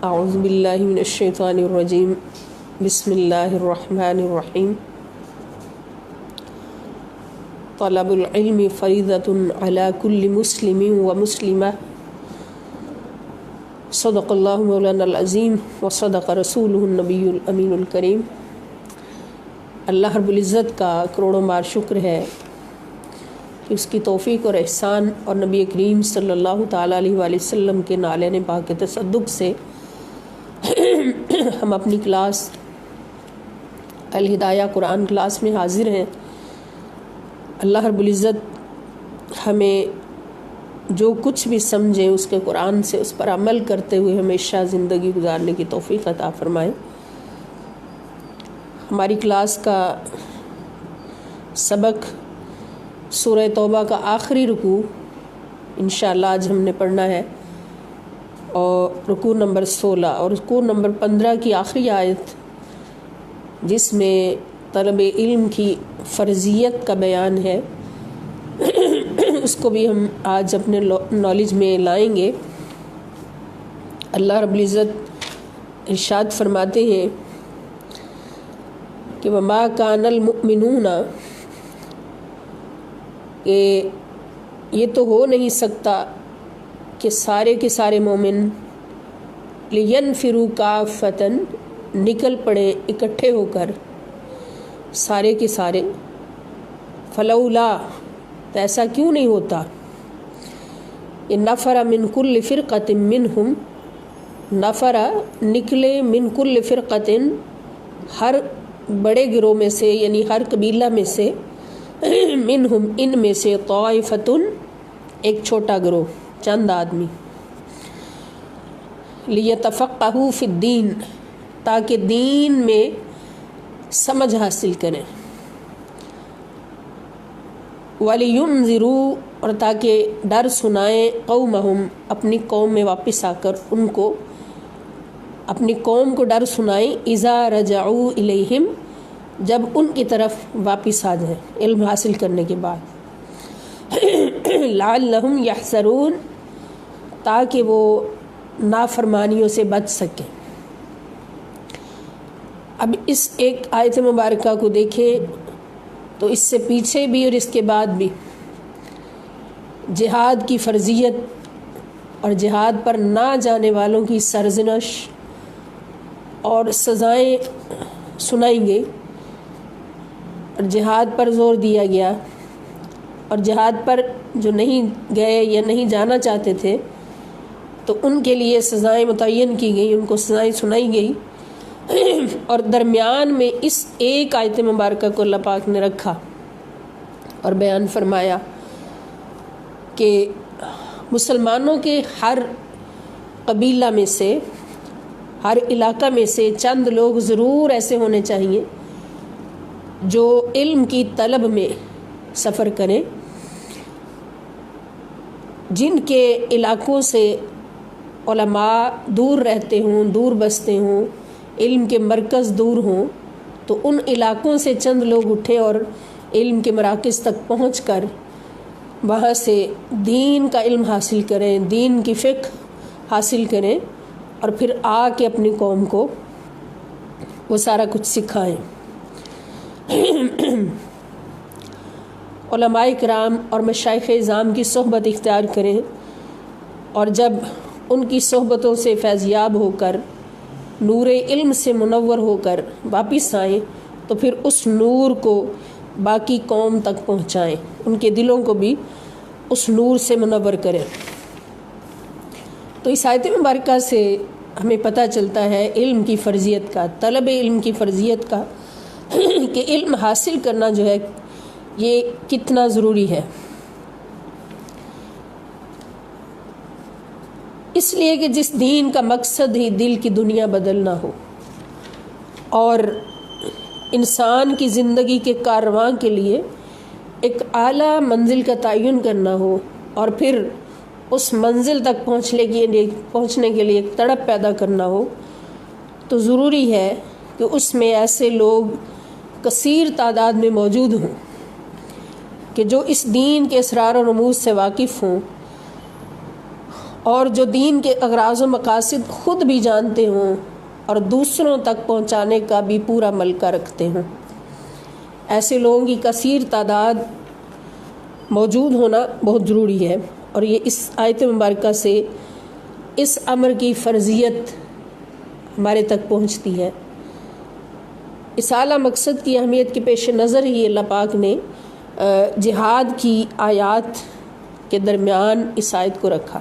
اعوذ باللہ من الشیطان الرجیم بسم اللہ الرحمن الرحیم طلب العلم فریضۃ علی کل مسلم و مسلمہ صدق اللہ مولانا العظیم و صدق رسولہ النبی الامین الکریم۔ اللہ رب العزت کا کروڑوں بار شکر ہے کہ اس کی توفیق اور احسان اور نبی کریم صلی اللہ تعالیٰ علیہ وآلہ وسلم کے نالین پاک کے تصدق سے ہم اپنی کلاس الہدایہ قرآن کلاس میں حاضر ہیں۔ اللہ رب العزت ہمیں جو کچھ بھی سمجھیں اس کے قرآن سے اس پر عمل کرتے ہوئے ہمیشہ زندگی گزارنے کی توفیق عطا فرمائے۔ ہماری کلاس کا سبق سورہ توبہ کا آخری رکوع انشاءاللہ آج ہم نے پڑھنا ہے، اور رکوع نمبر 16 اور رکوع نمبر 15 کی آخری آیت جس میں طلب علم کی فرضیت کا بیان ہے، اس کو بھی ہم آج اپنے نالج میں لائیں گے۔ اللہ رب العزت ارشاد فرماتے ہیں کہ وَمَا كَانَ الْمُؤْمِنُونَ، کہ یہ تو ہو نہیں سکتا کہ سارے کے سارے مومن لِيَنْفِرُوا كَافَّةً نکل پڑے اکٹھے ہو کر، سارے کے سارے، فَلَوْلَا تو ایسا کیوں نہیں ہوتا، یہ نفر من کل فرقۃ منہم، نفر نکلے من کل فرقۃ ہر بڑے گروہ میں سے، یعنی ہر قبیلہ میں سے، منہم ان میں سے، طائفۃ ایک چھوٹا گروہ، چند آدمی، لیتفقہوا فی الدین تاکہ دین میں سمجھ حاصل کریں، وَلِيُنذِرُوا اور تاکہ ڈر سنائیں، قومہم اپنی قوم میں واپس آ کر ان کو اپنی قوم کو ڈر سنائیں، اذا رجعوا الیہم جب ان کی طرف واپس آ جائیں علم حاصل کرنے کے بعد، لعلہم یحذرون تاکہ وہ نافرمانیوں سے بچ سکیں۔ اب اس ایک آیت مبارکہ کو دیکھیں تو اس سے پیچھے بھی اور اس کے بعد بھی جہاد کی فرضیت اور جہاد پر نہ جانے والوں کی سرزنش اور سزائیں سنائیں گے، اور جہاد پر زور دیا گیا، اور جہاد پر جو نہیں گئے یا نہیں جانا چاہتے تھے تو ان کے لیے سزائیں متعین کی گئی، ان کو سزائیں سنائی گئی، اور درمیان میں اس ایک آیت مبارکہ کو اللہ پاک نے رکھا اور بیان فرمایا کہ مسلمانوں کے ہر قبیلہ میں سے، ہر علاقہ میں سے چند لوگ ضرور ایسے ہونے چاہیے جو علم کی طلب میں سفر کریں، جن کے علاقوں سے علماء دور رہتے ہوں، دور بستے ہوں، علم کے مرکز دور ہوں، تو ان علاقوں سے چند لوگ اٹھیں اور علم کے مراکز تک پہنچ کر وہاں سے دین کا علم حاصل کریں، دین کی فقہ حاصل کریں، اور پھر آ کے اپنی قوم کو وہ سارا کچھ سکھائیں۔ علماء کرام اور مشائخ اعظام کی صحبت اختیار کریں، اور جب ان کی صحبتوں سے فیضیاب ہو کر نور علم سے منور ہو کر واپس آئیں تو پھر اس نور کو باقی قوم تک پہنچائیں، ان کے دلوں کو بھی اس نور سے منور کریں۔ تو اس آیت مبارکہ سے ہمیں پتہ چلتا ہے علم کی فرضیت کا، طلب علم کی فرضیت کا، کہ علم حاصل کرنا جو ہے یہ کتنا ضروری ہے، اس لیے کہ جس دین کا مقصد ہی دل کی دنیا بدلنا ہو اور انسان کی زندگی کے کارواں کے لیے ایک اعلیٰ منزل کا تعین کرنا ہو، اور پھر اس منزل تک پہنچنے کے لیے ایک تڑپ پیدا کرنا ہو، تو ضروری ہے کہ اس میں ایسے لوگ کثیر تعداد میں موجود ہوں کہ جو اس دین کے اسرار و رموز سے واقف ہوں اور جو دین کے اغراض و مقاصد خود بھی جانتے ہوں اور دوسروں تک پہنچانے کا بھی پورا ملکہ رکھتے ہوں۔ ایسے لوگوں کی کثیر تعداد موجود ہونا بہت ضروری ہے، اور یہ اس آیت مبارکہ سے اس امر کی فرضیت ہمارے تک پہنچتی ہے۔ اس اعلیٰ مقصد کی اہمیت کے پیش نظر ہی اللہ پاک نے جہاد کی آیات کے درمیان اس آیت کو رکھا۔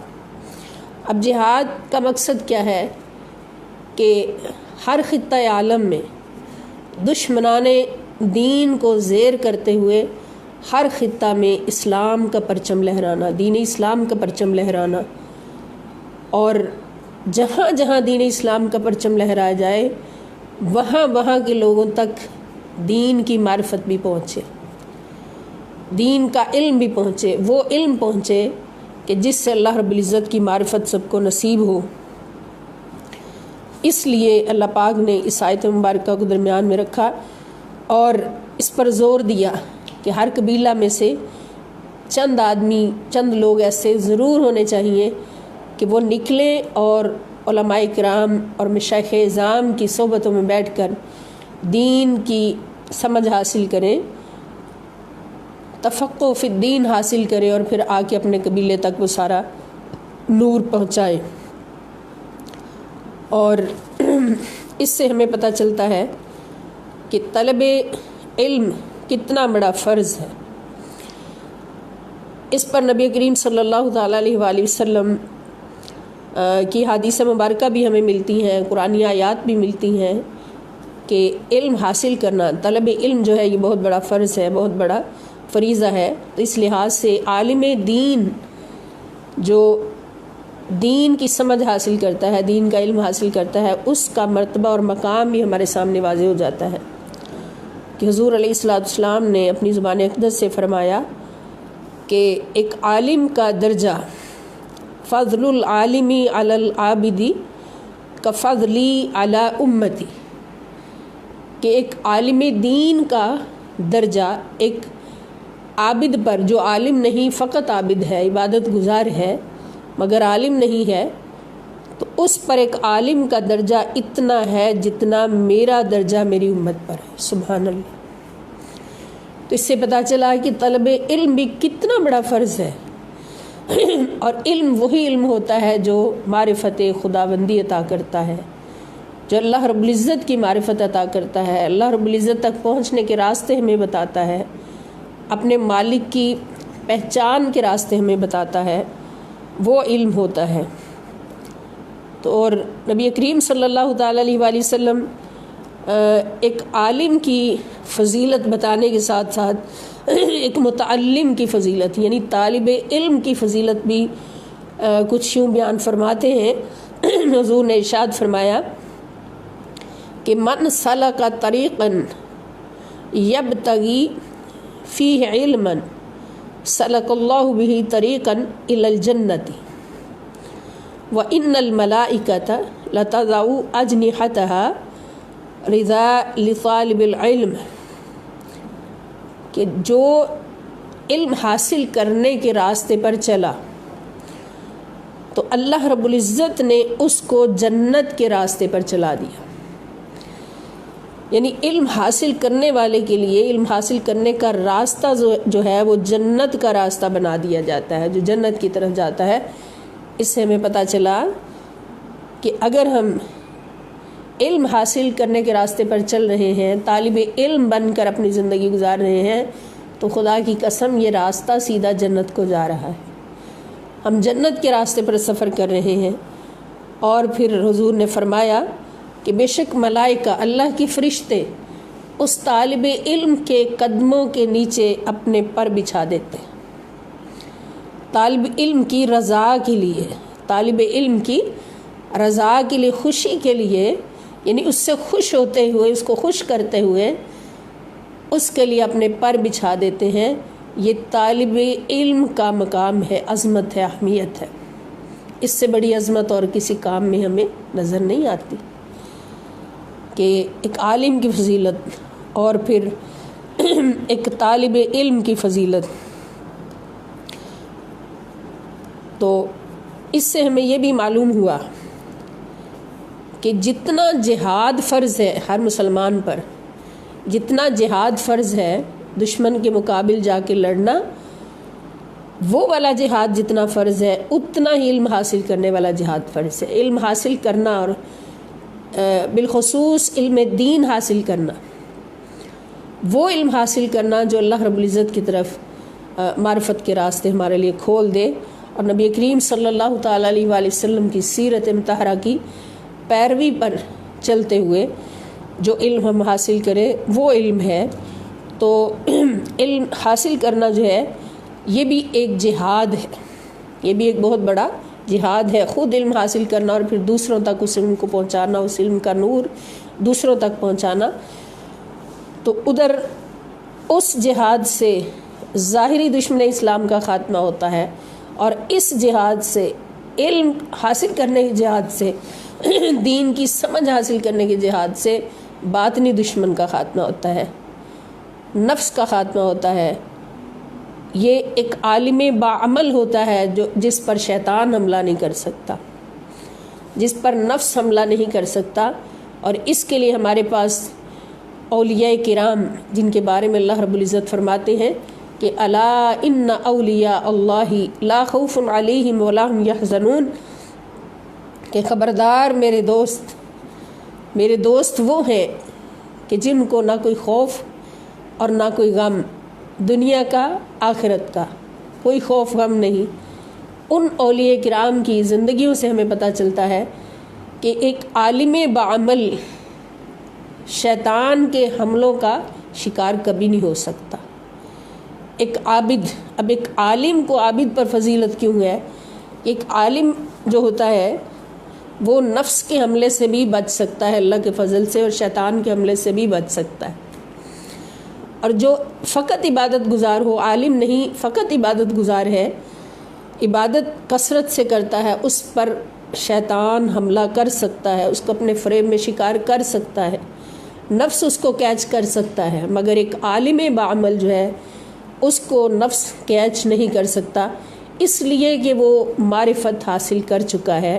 اب جہاد کا مقصد کیا ہے کہ ہر خطہ عالم میں دشمنان دین کو زیر کرتے ہوئے ہر خطہ میں اسلام کا پرچم لہرانا، دین اسلام کا پرچم لہرانا، اور جہاں جہاں دین اسلام کا پرچم لہرایا جائے وہاں وہاں کے لوگوں تک دین کی معرفت بھی پہنچے، دین کا علم بھی پہنچے، وہ علم پہنچے کہ جس سے اللہ رب العزت کی معرفت سب کو نصیب ہو۔ اس لیے اللہ پاک نے اس آیت مبارکہ کو درمیان میں رکھا اور اس پر زور دیا کہ ہر قبیلہ میں سے چند لوگ ایسے ضرور ہونے چاہیے کہ وہ نکلیں اور علماء کرام اور مشائخ اعظام کی صحبتوں میں بیٹھ کر دین کی سمجھ حاصل کریں، تفقہ فی الدین حاصل کریں، اور پھر آ کے اپنے قبیلے تک وہ سارا نور پہنچائیں۔ اور اس سے ہمیں پتہ چلتا ہے کہ طلب علم کتنا بڑا فرض ہے۔ اس پر نبی کریم صلی اللہ تعالیٰ علیہ وآلہ وسلم کی حدیث مبارکہ بھی ہمیں ملتی ہیں، قرآنی آیات بھی ملتی ہیں کہ علم حاصل کرنا، طلب علم جو ہے یہ بہت بڑا فرض ہے، بہت بڑا فریضہ ہے۔ تو اس لحاظ سے عالم دین جو دین کی سمجھ حاصل کرتا ہے، دین کا علم حاصل کرتا ہے، اس کا مرتبہ اور مقام بھی ہمارے سامنے واضح ہو جاتا ہے کہ حضور علیہ الصلوۃ والسلام نے اپنی زبان اقدس سے فرمایا کہ ایک عالم کا درجہ فضل العالمی علی العابدی کفضلی علی امتی، کہ ایک عالم دین کا درجہ ایک عابد پر، جو عالم نہیں فقط عابد ہے، عبادت گزار ہے مگر عالم نہیں ہے، تو اس پر ایک عالم کا درجہ اتنا ہے جتنا میرا درجہ میری امت پر ہے۔ سبحان اللہ۔ تو اس سے پتہ چلا کہ طلب علم بھی کتنا بڑا فرض ہے، اور علم وہی علم ہوتا ہے جو معرفت خداوندی عطا کرتا ہے، جو اللہ رب العزت کی معرفت عطا کرتا ہے، اللہ رب العزت تک پہنچنے کے راستے ہمیں بتاتا ہے، اپنے مالک کی پہچان کے راستے ہمیں بتاتا ہے، وہ علم ہوتا ہے۔ تو اور نبی کریم صلی اللہ تعالیٰ علیہ وآلہ وسلم ایک عالم کی فضیلت بتانے کے ساتھ ساتھ ایک متعلم کی فضیلت یعنی طالب علم کی فضیلت بھی کچھ یوں بیان فرماتے ہیں۔ حضور نے ارشاد فرمایا کہ من سلک طریقا یبتغی فیہ علما سلک اللہ بہ طریقا الی الجنۃ وان الملائکۃ لتضع اجنحتها رضا لطالب العلم، کہ جو علم حاصل کرنے کے راستے پر چلا تو اللہ رب العزت نے اس کو جنت کے راستے پر چلا دیا۔ یعنی علم حاصل کرنے والے کے لیے علم حاصل کرنے کا راستہ جو ہے وہ جنت کا راستہ بنا دیا جاتا ہے، جو جنت کی طرف جاتا ہے۔ اس سے ہمیں پتہ چلا کہ اگر ہم علم حاصل کرنے کے راستے پر چل رہے ہیں، طالب علم بن کر اپنی زندگی گزار رہے ہیں، تو خدا کی قسم یہ راستہ سیدھا جنت کو جا رہا ہے، ہم جنت کے راستے پر سفر کر رہے ہیں۔ اور پھر حضور نے فرمایا کہ بے شک ملائکہ، اللہ کی فرشتے اس طالب علم کے قدموں کے نیچے اپنے پر بچھا دیتے ہیں، طالب علم کی رضا کے لیے، طالب علم کی رضا کے لیے، خوشی کے لیے، یعنی اس سے خوش ہوتے ہوئے، اس کو خوش کرتے ہوئے اس کے لیے اپنے پر بچھا دیتے ہیں۔ یہ طالب علم کا مقام ہے، عظمت ہے، اہمیت ہے۔ اس سے بڑی عظمت اور کسی کام میں ہمیں نظر نہیں آتی کہ ایک عالم کی فضیلت اور پھر ایک طالب علم کی فضیلت۔ تو اس سے ہمیں یہ بھی معلوم ہوا کہ جتنا جہاد فرض ہے ہر مسلمان پر، جتنا جہاد فرض ہے دشمن کے مقابل جا کے لڑنا، وہ والا جہاد جتنا فرض ہے اتنا ہی علم حاصل کرنے والا جہاد فرض ہے۔ علم حاصل کرنا اور بالخصوص علم دین حاصل کرنا، وہ علم حاصل کرنا جو اللہ رب العزت کی طرف معرفت کے راستے ہمارے لیے کھول دے، اور نبی کریم صلی اللہ تعالیٰ علیہ وآلہ وسلم کی سیرت مطہرہ کی پیروی پر چلتے ہوئے جو علم ہم حاصل کریں وہ علم ہے۔ تو علم حاصل کرنا جو ہے یہ بھی ایک جہاد ہے، یہ بھی ایک بہت بڑا جہاد ہے، خود علم حاصل کرنا اور پھر دوسروں تک اس علم کو پہنچانا، اس علم کا نور دوسروں تک پہنچانا۔ تو ادھر اس جہاد سے ظاہری دشمن اسلام کا خاتمہ ہوتا ہے، اور اس جہاد سے علم حاصل کرنے کے جہاد سے، دین کی سمجھ حاصل کرنے کے جہاد سے باطنی دشمن کا خاتمہ ہوتا ہے، نفس کا خاتمہ ہوتا ہے۔ یہ ایک عالم باعمل ہوتا ہے جس پر شیطان حملہ نہیں کر سکتا، جس پر نفس حملہ نہیں کر سکتا، اور اس کے لیے ہمارے پاس اولیاء کرام جن کے بارے میں اللہ رب العزت فرماتے ہیں کہ الا ان اولیاء اللہ لا خوف علیہم ولا هم یحزنون، کہ خبردار میرے دوست وہ ہیں کہ جن کو نہ کوئی خوف اور نہ کوئی غم، دنیا کا آخرت کا کوئی خوف غم نہیں۔ ان اولیاء کرام کی زندگیوں سے ہمیں پتہ چلتا ہے کہ ایک عالم بعمل شیطان کے حملوں کا شکار کبھی نہیں ہو سکتا۔ ایک عابد، اب ایک عالم کو عابد پر فضیلت کیوں ہے؟ ایک عالم جو ہوتا ہے وہ نفس کے حملے سے بھی بچ سکتا ہے اللہ کے فضل سے، اور شیطان کے حملے سے بھی بچ سکتا ہے۔ اور جو فقط عبادت گزار ہو، عالم نہیں فقط عبادت گزار ہے، عبادت کثرت سے کرتا ہے، اس پر شیطان حملہ کر سکتا ہے، اس کو اپنے فریب میں شکار کر سکتا ہے، نفس اس کو کیچ کر سکتا ہے، مگر ایک عالم بعمل جو ہے اس کو نفس کیچ نہیں کر سکتا، اس لیے کہ وہ معرفت حاصل کر چکا ہے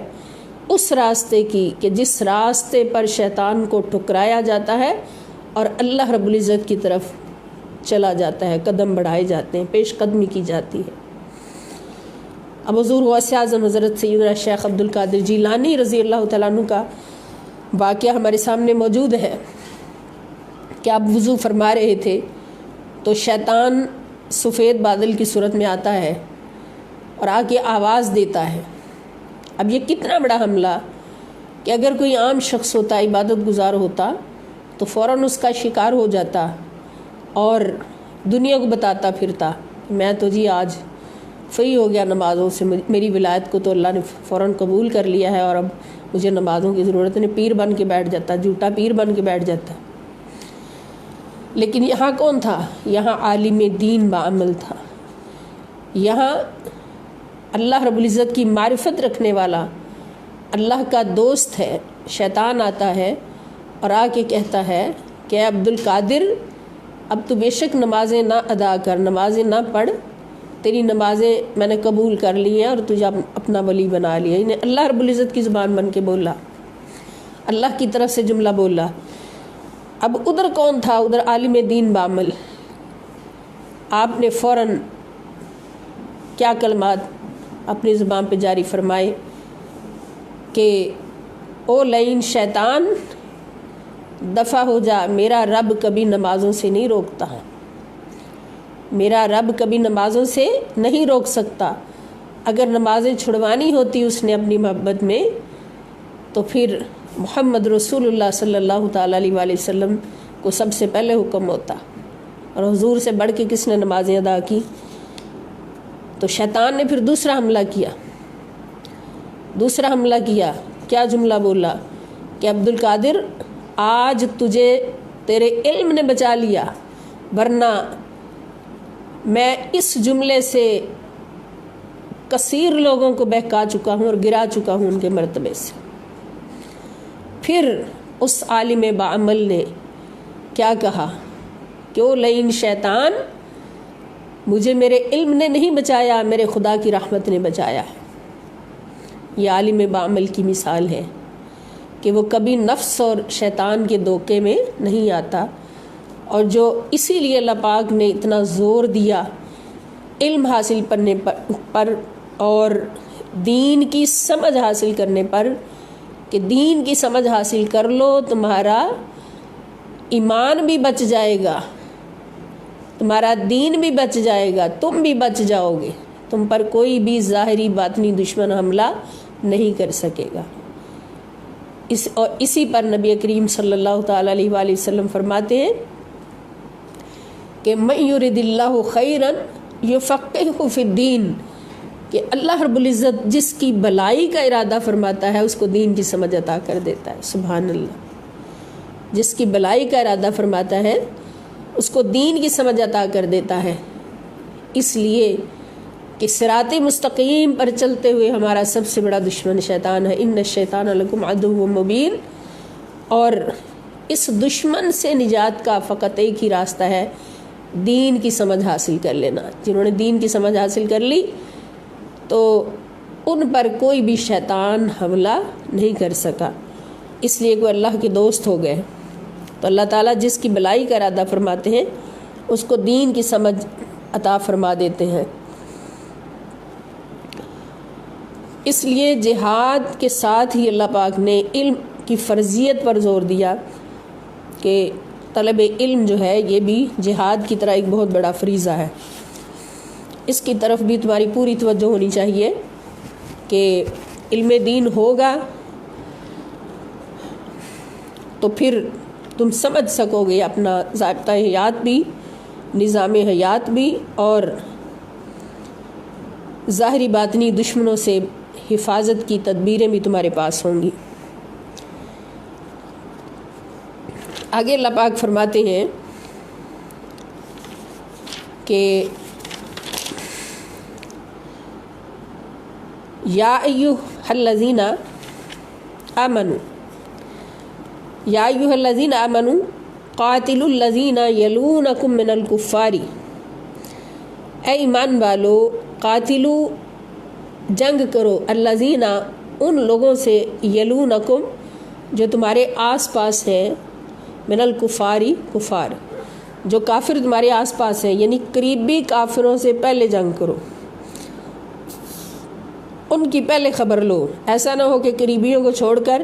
اس راستے کی کہ جس راستے پر شیطان کو ٹھکرایا جاتا ہے اور اللہ رب العزت کی طرف چلا جاتا ہے، قدم بڑھائے جاتے ہیں، پیش قدمی کی جاتی ہے۔ اب حضور غوث اعظم حضرت سیدنا شیخ عبد القادر جیلانی رضی اللہ تعالیٰ عنہ کا واقعہ ہمارے سامنے موجود ہے کہ آپ وضو فرما رہے تھے تو شیطان سفید بادل کی صورت میں آتا ہے اور آ کے آواز دیتا ہے۔ اب یہ کتنا بڑا حملہ کہ اگر کوئی عام شخص ہوتا، عبادت گزار ہوتا تو فوراً اس کا شکار ہو جاتا اور دنیا کو بتاتا پھرتا میں تو جی آج فری ہو گیا نمازوں سے، میری ولایت کو تو اللہ نے فوراً قبول کر لیا ہے اور اب مجھے نمازوں کی ضرورت نہیں، پیر بن کے بیٹھ جاتا، جھوٹا پیر بن کے بیٹھ جاتا۔ لیکن یہاں کون تھا؟ یہاں عالم دین بعمل تھا، یہاں اللہ رب العزت کی معرفت رکھنے والا اللہ کا دوست ہے۔ شیطان آتا ہے اور آ کے کہتا ہے کہ عبد القادر اب تو بے شک نمازیں نہ ادا کر، نمازیں نہ پڑھ، تیری نمازیں میں نے قبول کر لی ہیں اور تجھے اپنا ولی بنا لیا۔ انہیں اللہ رب العزت کی زبان بن کے بولا، اللہ کی طرف سے جملہ بولا۔ اب ادھر کون تھا؟ ادھر عالم دین بعمل۔ آپ نے فوراً کیا کلمات اپنی زبان پہ جاری فرمائے کہ او لعین شیطان دفع ہو جا، میرا رب کبھی نمازوں سے نہیں روکتا ہے، میرا رب کبھی نمازوں سے نہیں روک سکتا۔ اگر نمازیں چھڑوانی ہوتی اس نے اپنی محبت میں تو پھر محمد رسول اللہ صلی اللہ تعالیٰ علیہ وآلہ وسلم کو سب سے پہلے حکم ہوتا، اور حضور سے بڑھ کے کس نے نمازیں ادا کی؟ تو شیطان نے پھر دوسرا حملہ کیا، کیا جملہ بولا کہ عبد القادر آج تجھے تیرے علم نے بچا لیا، ورنہ میں اس جملے سے کثیر لوگوں کو بہکا چکا ہوں اور گرا چکا ہوں ان کے مرتبے سے۔ پھر اس عالم بعمل نے کیا کہا کہ او لعین شیطان، مجھے میرے علم نے نہیں بچایا، میرے خدا کی رحمت نے بچایا ہے۔ یہ عالم بعمل کی مثال ہے کہ وہ کبھی نفس اور شیطان کے دھوکے میں نہیں آتا، اور جو اسی لیے اللہ پاک نے اتنا زور دیا علم حاصل کرنے پر اور دین کی سمجھ حاصل کرنے پر کہ دین کی سمجھ حاصل کر لو، تمہارا ایمان بھی بچ جائے گا، تمہارا دین بھی بچ جائے گا، تم بھی بچ جاؤ گے، تم پر کوئی بھی ظاہری باطنی دشمن حملہ نہیں کر سکے گا۔ اور اسی پر نبی کریم صلی اللہ تعالی علیہ وآلہ وسلم فرماتے ہیں کہ من یرد اللہ خیرا یفقہہ فی الدین، کہ اللہ رب العزت جس کی بھلائی کا ارادہ فرماتا ہے اس کو دین کی سمجھ عطا کر دیتا ہے۔ سبحان اللہ، جس کی بھلائی کا ارادہ فرماتا ہے اس کو دین کی سمجھ عطا کر دیتا ہے، اس لیے کہ صراط مستقیم پر چلتے ہوئے ہمارا سب سے بڑا دشمن شیطان ہے۔ ان الشیطان لکم عدو مبین، اور اس دشمن سے نجات کا فقط ایک ہی راستہ ہے، دین کی سمجھ حاصل کر لینا۔ جنہوں نے دین کی سمجھ حاصل کر لی تو ان پر کوئی بھی شیطان حملہ نہیں کر سکا، اس لیے کوئی اللہ کے دوست ہو گئے۔ تو اللہ تعالیٰ جس کی بھلائی کا ارادہ فرماتے ہیں اس کو دین کی سمجھ عطا فرما دیتے ہیں۔ اس لیے جہاد کے ساتھ ہی اللہ پاک نے علم کی فرضیت پر زور دیا کہ طلب علم جو ہے یہ بھی جہاد کی طرح ایک بہت بڑا فریضہ ہے، اس کی طرف بھی تمہاری پوری توجہ ہونی چاہیے کہ علم دین ہوگا تو پھر تم سمجھ سکو گے اپنا ضابطہ حیات بھی، نظام حیات بھی، اور ظاہری باطنی دشمنوں سے حفاظت کی تدبیریں بھی تمہارے پاس ہوں گی۔ آگے اللہ پاک فرماتے ہیں کہ یا ایھا الذین آمنوا، یا ایھا الذین آمنوا قاتلوا الذین یلونکم من الکفار، اے ایمان والو قاتلو جنگ کرو، الذین ان لوگوں سے، یلونکم جو تمہارے آس پاس ہیں، من الکفاری کفار جو کافر تمہارے آس پاس ہیں، یعنی قریبی کافروں سے پہلے جنگ کرو، ان کی پہلے خبر لو۔ ایسا نہ ہو کہ قریبیوں کو چھوڑ کر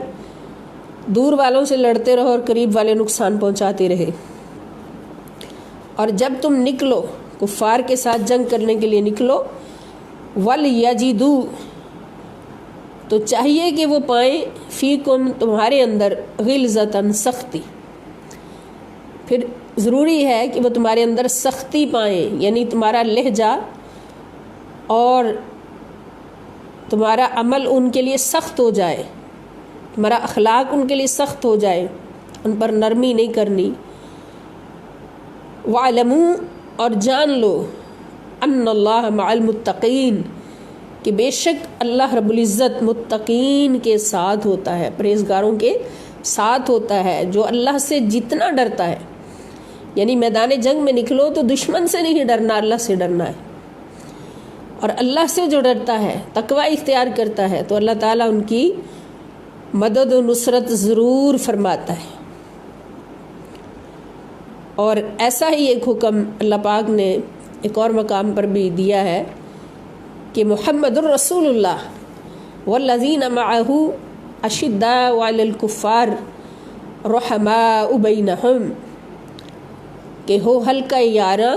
دور والوں سے لڑتے رہو اور قریب والے نقصان پہنچاتے رہے۔ اور جب تم نکلو کفار کے ساتھ جنگ کرنے کے لیے نکلو، وَلْيَجِدُوا تو چاہیے کہ وہ پائیں، فیکم تمہارے اندر، غلظتاً سختی، پھر ضروری ہے کہ وہ تمہارے اندر سختی پائیں، یعنی تمہارا لہجہ اور تمہارا عمل ان کے لیے سخت ہو جائے، تمہارا اخلاق ان کے لیے سخت ہو جائے، ان پر نرمی نہیں کرنی۔ وَاعْلَمُوا اور جان لو، ان اللہ مع المتقین کہ بے شک اللہ رب العزت متقین کے ساتھ ہوتا ہے، پرہیزگاروں کے ساتھ ہوتا ہے، جو اللہ سے جتنا ڈرتا ہے، یعنی میدان جنگ میں نکلو تو دشمن سے نہیں ڈرنا، اللہ سے ڈرنا ہے، اور اللہ سے جو ڈرتا ہے، تقوی اختیار کرتا ہے، تو اللہ تعالیٰ ان کی مدد و نصرت ضرور فرماتا ہے۔ اور ایسا ہی ایک حکم اللہ پاک نے ایک اور مقام پر بھی دیا ہے کہ محمد الرسول اللہ والذین معہ اشداء علی الکفار رحماء بینہم، کہ ہو ہلکا یاراں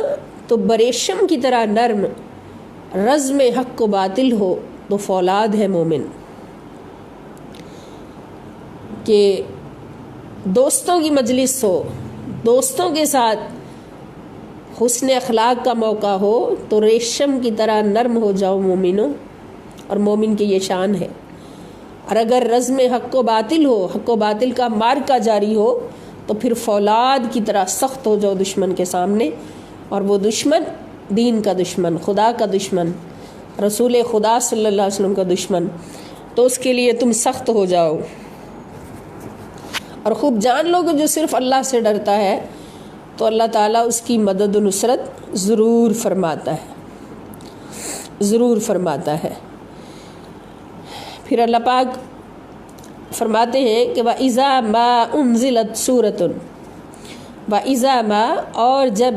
تو بریشم کی طرح نرم، رزم حق و باطل ہو تو فولاد ہے مومن۔ کہ دوستوں کی مجلس ہو، دوستوں کے ساتھ حسن اخلاق کا موقع ہو تو ریشم کی طرح نرم ہو جاؤ مومنوں، اور مومن کی یہ شان ہے۔ اور اگر رزم حق و باطل ہو، حق و باطل کا مارکا جاری ہو، تو پھر فولاد کی طرح سخت ہو جاؤ دشمن کے سامنے، اور وہ دشمن دین کا دشمن، خدا کا دشمن، رسول خدا صلی اللہ علیہ وسلم کا دشمن، تو اس کے لیے تم سخت ہو جاؤ۔ اور خوب جان لو کہ جو صرف اللہ سے ڈرتا ہے تو اللہ تعالیٰ اس کی مدد و نصرت ضرور فرماتا ہے، ضرور فرماتا ہے۔ پھر اللہ پاک فرماتے ہیں کہ وَإِذَا مَا أُنزِلَتْ سُورَةٌ وَإِذَا مَا اور جب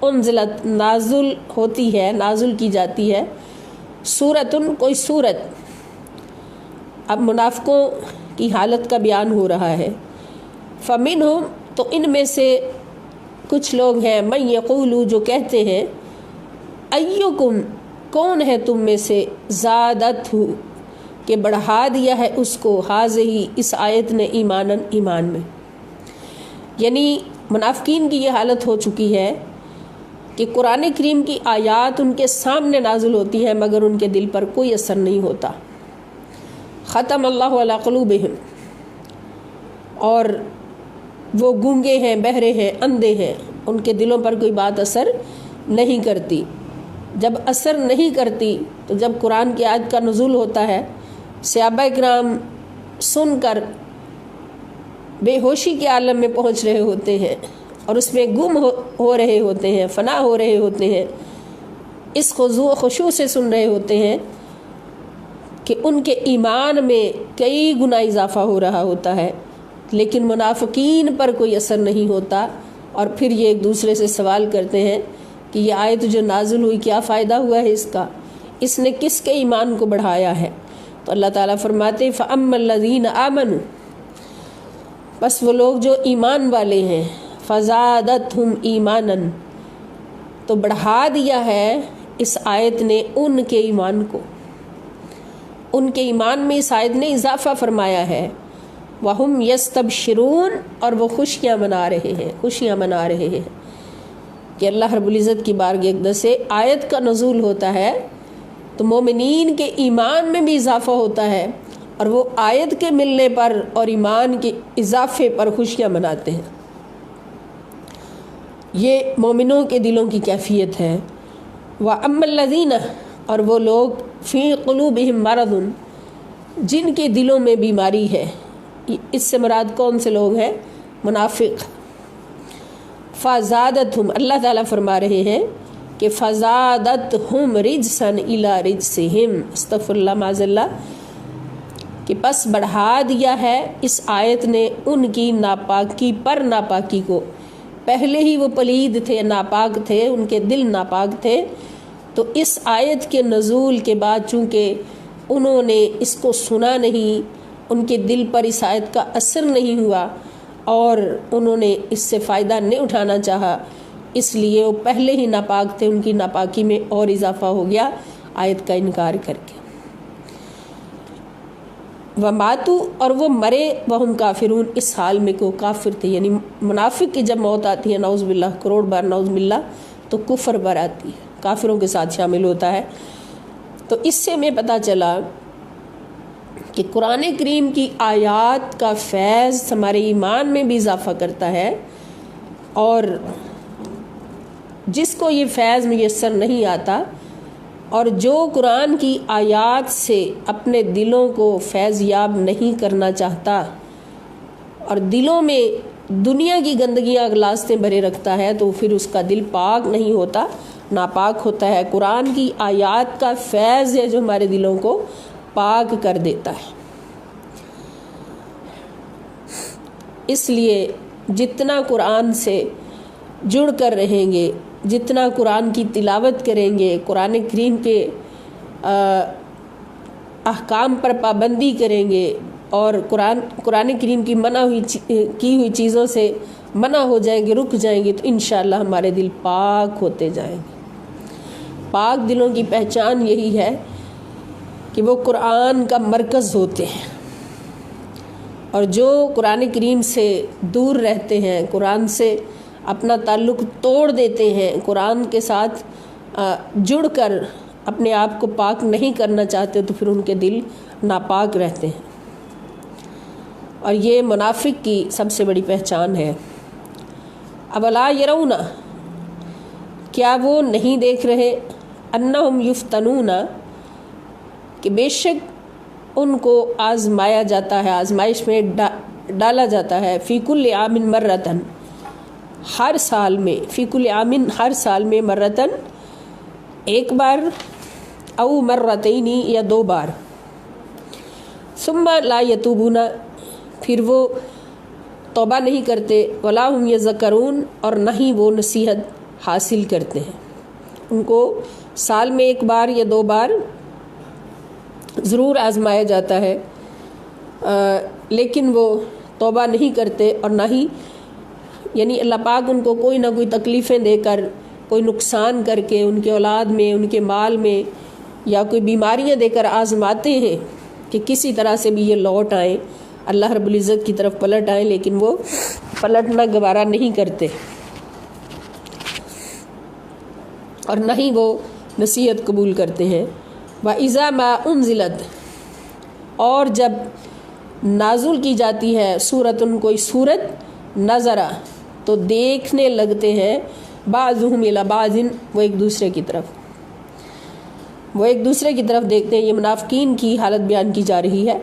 انزلت نازل ہوتی ہے، نازل کی جاتی ہے، سورتن کوئی سورت. اب منافقوں کی حالت کا بیان ہو رہا ہے. فَمِنْهُمْ تو ان میں سے کچھ لوگ ہیں مَن یقولو جو کہتے ہیں ایکم کون ہے تم میں سے زادت ہو کہ بڑھا دیا ہے اس کو ہی اس آیت نے ایمان میں. یعنی منافقین کی یہ حالت ہو چکی ہے کہ قرآن کریم کی آیات ان کے سامنے نازل ہوتی ہیں مگر ان کے دل پر کوئی اثر نہیں ہوتا. ختم اللہ علی قلوبہم اور وہ گونگے ہیں، بہرے ہیں، اندھے ہیں، ان کے دلوں پر کوئی بات اثر نہیں کرتی. جب اثر نہیں کرتی تو جب قرآن کی آیت کا نزول ہوتا ہے صحابہ کرام سن کر بے ہوشی کے عالم میں پہنچ رہے ہوتے ہیں اور اس میں گم ہو رہے ہوتے ہیں، فنا ہو رہے ہوتے ہیں، اس خضوع و خشوع سے سن رہے ہوتے ہیں کہ ان کے ایمان میں کئی گنا اضافہ ہو رہا ہوتا ہے، لیکن منافقین پر کوئی اثر نہیں ہوتا. اور پھر یہ ایک دوسرے سے سوال کرتے ہیں کہ یہ آیت جو نازل ہوئی کیا فائدہ ہوا ہے اس کا، اس نے کس کے ایمان کو بڑھایا ہے. تو اللہ تعالیٰ فرماتے ہیں فَأَمَّا الَّذِينَ آمَنُوا بس وہ لوگ جو ایمان والے ہیں فَزَادَتْهُمْ ایمانًا تو بڑھا دیا ہے اس آیت نے ان کے ایمان کو، ان کے ایمان میں اس آیت نے اضافہ فرمایا ہے. وَهُمْ يَسْتَبْشِرُونَ اور وہ خوشیاں منا رہے ہیں کہ اللہ رب العزت کی بارگاہ سے آیت کا نزول ہوتا ہے تو مومنین کے ایمان میں بھی اضافہ ہوتا ہے اور وہ آیت کے ملنے پر اور ایمان کے اضافے پر خوشیاں مناتے ہیں. یہ مومنوں کے دلوں کی کیفیت ہے. وَأَمَّا الَّذِينَ اور وہ لوگ فِي قُلُوبِهِم مَرَضٌ جن کے دلوں میں بیماری ہے، اس سے مراد کون سے لوگ ہیں؟ منافق. فَزَادَتْهُمْ اللہ تعالیٰ فرما رہے ہیں کہ فَزَادَتْهُمْ رِجْسًا إِلَىٰ رِجْسِهِمْ استغفر اللہ معاذ اللہ کہ پس بڑھا دیا ہے اس آیت نے ان کی ناپاکی پر ناپاکی کو. پہلے ہی وہ پلید تھے، ناپاک تھے، ان کے دل ناپاک تھے، تو اس آیت کے نزول کے بعد چونکہ انہوں نے اس کو سنا نہیں، ان کے دل پر اس آیت کا اثر نہیں ہوا اور انہوں نے اس سے فائدہ نہیں اٹھانا چاہا، اس لیے وہ پہلے ہی ناپاک تھے، ان کی ناپاکی میں اور اضافہ ہو گیا آیت کا انکار کر کے. وَمَاتُوا اور وہ مرے وَهُمْ کافرون اس حال میں کہ وہ کافر تھے. یعنی منافق کی جب موت آتی ہے نعوذ باللہ، کروڑ بار نعوذ باللہ، تو کفر بار آتی ہے، کافروں کے ساتھ شامل ہوتا ہے. تو اس سے ہمیں پتہ چلا کہ قرآن کریم کی آیات کا فیض ہمارے ایمان میں بھی اضافہ کرتا ہے، اور جس کو یہ فیض میسر نہیں آتا اور جو قرآن کی آیات سے اپنے دلوں کو فیض یاب نہیں کرنا چاہتا اور دلوں میں دنیا کی گندگیاں اغلاستیں بھرے رکھتا ہے، تو پھر اس کا دل پاک نہیں ہوتا، ناپاک ہوتا ہے. قرآن کی آیات کا فیض ہے جو ہمارے دلوں کو پاک کر دیتا ہے. اس لیے جتنا قرآن سے جڑ کر رہیں گے، جتنا قرآن کی تلاوت کریں گے، قرآن کریم کے احکام پر پابندی کریں گے اور قرآن کریم کی کی ہوئی چیزوں سے منع ہو جائیں گے، رک جائیں گے، تو انشاءاللہ ہمارے دل پاک ہوتے جائیں گے. پاک دلوں کی پہچان یہی ہے کہ وہ قرآن کا مرکز ہوتے ہیں، اور جو قرآن کریم سے دور رہتے ہیں، قرآن سے اپنا تعلق توڑ دیتے ہیں، قرآن کے ساتھ جڑ کر اپنے آپ کو پاک نہیں کرنا چاہتے، تو پھر ان کے دل ناپاک رہتے ہیں. اور یہ منافق کی سب سے بڑی پہچان ہے. اولا یرون کیا وہ نہیں دیکھ رہے، انہم یفتنون کہ بے شک ان کو آزمایا جاتا ہے، آزمائش میں ڈالا جاتا ہے، فی کل عام مرتن ہر سال میں، فی کل عام ہر سال میں، مرتن ایک بار، او مرتینی یا دو بار. ثم لا یتوبون، پھر وہ توبہ نہیں کرتے، ولا ہم یذکرون، اور نہ ہی وہ نصیحت حاصل کرتے ہیں۔ ان کو سال میں ایک بار یا 2 بار ضرور آزمایا جاتا ہے، لیکن وہ توبہ نہیں کرتے، اور نہ ہی یعنی اللہ پاک ان کو کوئی نہ کوئی تکلیفیں دے کر، کوئی نقصان کر کے ان کے اولاد میں، ان کے مال میں، یا کوئی بیماریاں دے کر آزماتے ہیں کہ کسی طرح سے بھی یہ لوٹ آئیں، اللہ رب العزت کی طرف پلٹ آئیں، لیکن وہ پلٹنا گوارا نہیں کرتے، اور نہ ہی وہ نصیحت قبول کرتے ہیں۔ وَإِذَا مَا أُنزِلَتْ، اور جب نازل کی جاتی ہے سورتن، کوئی سورت، نظرہ، تو دیکھنے لگتے ہیں، بعضهم الی بعض، وہ ایک دوسرے کی طرف، وہ ایک دوسرے کی طرف دیکھتے ہیں۔ یہ منافقین کی حالت بیان کی جا رہی ہے۔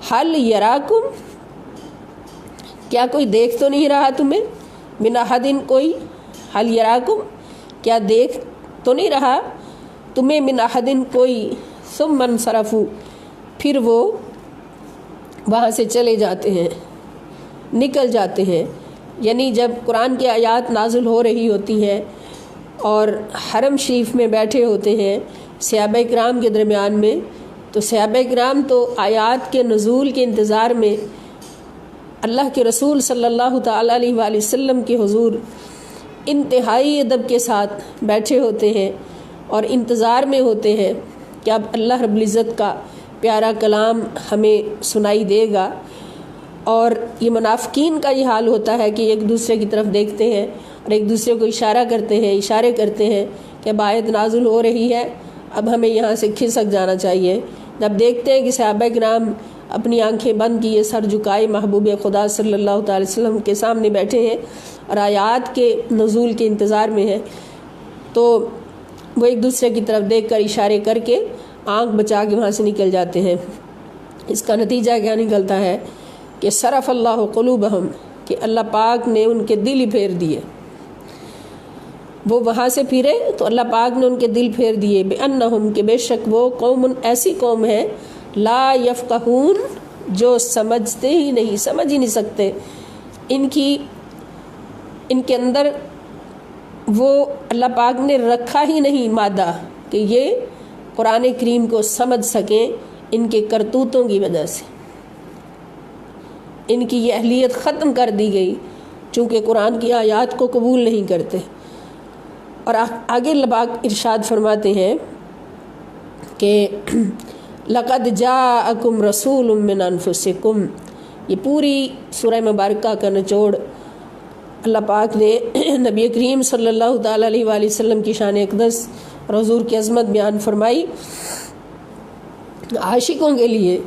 حل یراکم، کیا کوئی دیکھ تو نہیں رہا تمہیں، من احد، کوئی، حل یراکم، کیا دیکھ تو نہیں رہا تمہیں، من احد، کوئی، ثم انصرفوا، پھر وہ وہاں سے چلے جاتے ہیں، نکل جاتے ہیں۔ یعنی جب قرآن کی آیات نازل ہو رہی ہوتی ہیں اور حرم شریف میں بیٹھے ہوتے ہیں صحابہ کرام کے درمیان میں، تو صحابہ کرام تو آیات کے نزول کے انتظار میں اللہ کے رسول صلی اللہ تعالیٰ علیہ وآلہ وسلم کے حضور انتہائی ادب کے ساتھ بیٹھے ہوتے ہیں اور انتظار میں ہوتے ہیں کہ اب اللہ رب العزت کا پیارا کلام ہمیں سنائی دے گا۔ اور یہ منافقین کا یہ حال ہوتا ہے کہ ایک دوسرے کی طرف دیکھتے ہیں اور ایک دوسرے کو اشارہ کرتے ہیں، اشارے کرتے ہیں کہ اب آیت نازل ہو رہی ہے، اب ہمیں یہاں سے کھسک جانا چاہیے۔ جب دیکھتے ہیں کہ صحابہ کرام اپنی آنکھیں بند کیے، سر جھکائے، محبوب خدا صلی اللہ تعالی وسلم کے سامنے بیٹھے ہیں اور آیات کے نزول کے انتظار میں ہیں، تو وہ ایک دوسرے کی طرف دیکھ کر اشارے کر کے آنکھ بچا کے وہاں سے نکل جاتے ہیں۔ اس کا نتیجہ کیا نکلتا ہے کہ صرف اللہ قلوبہم، کہ اللہ پاک نے ان کے دل ہی پھیر دیے، وہ وہاں سے پھرے تو اللہ پاک نے ان کے دل پھیر دیے، بِأَنَّهُمْ، کہ بے شک وہ قوم، ایسی قوم ہے، لا یفقہون، جو سمجھتے ہی نہیں، سمجھ ہی نہیں سکتے، ان کے اندر وہ اللہ پاک نے رکھا ہی نہیں مادہ کہ یہ قرآن کریم کو سمجھ سکیں، ان کے کرتوتوں کی وجہ سے ان کی یہ اہلیت ختم کر دی گئی، چونکہ قرآن کی آیات کو قبول نہیں کرتے۔ اور آگے اللہ پاک ارشاد فرماتے ہیں کہ لَقَدْ جَاءَكُمْ رَسُولٌ مِّنْ أَنفُسِكُمْ، یہ پوری سورہ مبارکہ کا نچوڑ اللہ پاک نے نبی کریم صلی اللہ تعالیٰ علیہ وآلہ وسلم کی شان اقدس اور حضور کی عظمت بیان فرمائی عاشقوں کے لیے۔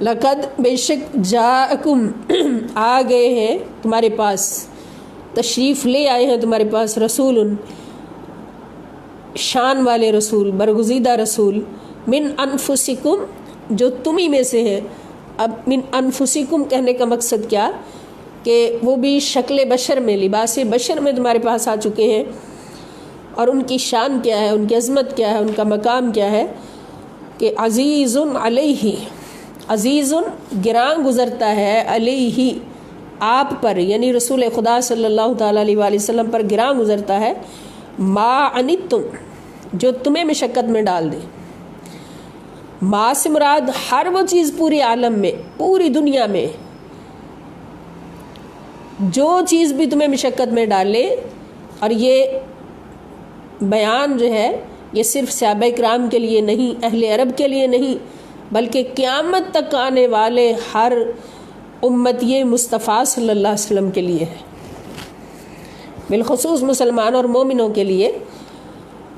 لقد، بے شک، جاءکم، آ گئے ہیں تمہارے پاس، تشریف لے آئے ہیں تمہارے پاس، رسول، شان والے رسول، برگزیدہ رسول، من انفسکم، جو تمہیں میں سے ہے۔ اب من انفسکم کہنے کا مقصد کیا کہ وہ بھی شکل بشر میں، لباس بشر میں تمہارے پاس آ چکے ہیں، اور ان کی شان کیا ہے، ان کی عظمت کیا ہے، ان کا مقام کیا ہے کہ عزیز علیہ، عزیز گراں گزرتا ہے، علیہ آپ پر، یعنی رسول خدا صلی اللہ تعالیٰ علیہ وآلہ وسلم پر گراں گزرتا ہے، ما عنتم، جو تمہیں مشقت میں ڈال دے۔ ما سے مراد ہر وہ چیز پورے عالم میں، پوری دنیا میں جو چیز بھی تمہیں مشقت میں ڈالے۔ اور یہ بیان جو ہے یہ صرف صحابہ کرام کے لیے نہیں، اہل عرب کے لیے نہیں، بلکہ قیامت تک آنے والے ہر امتی مصطفیٰ صلی اللہ علیہ وسلم کے لیے ہے، بالخصوص مسلمان اور مومنوں کے لیے،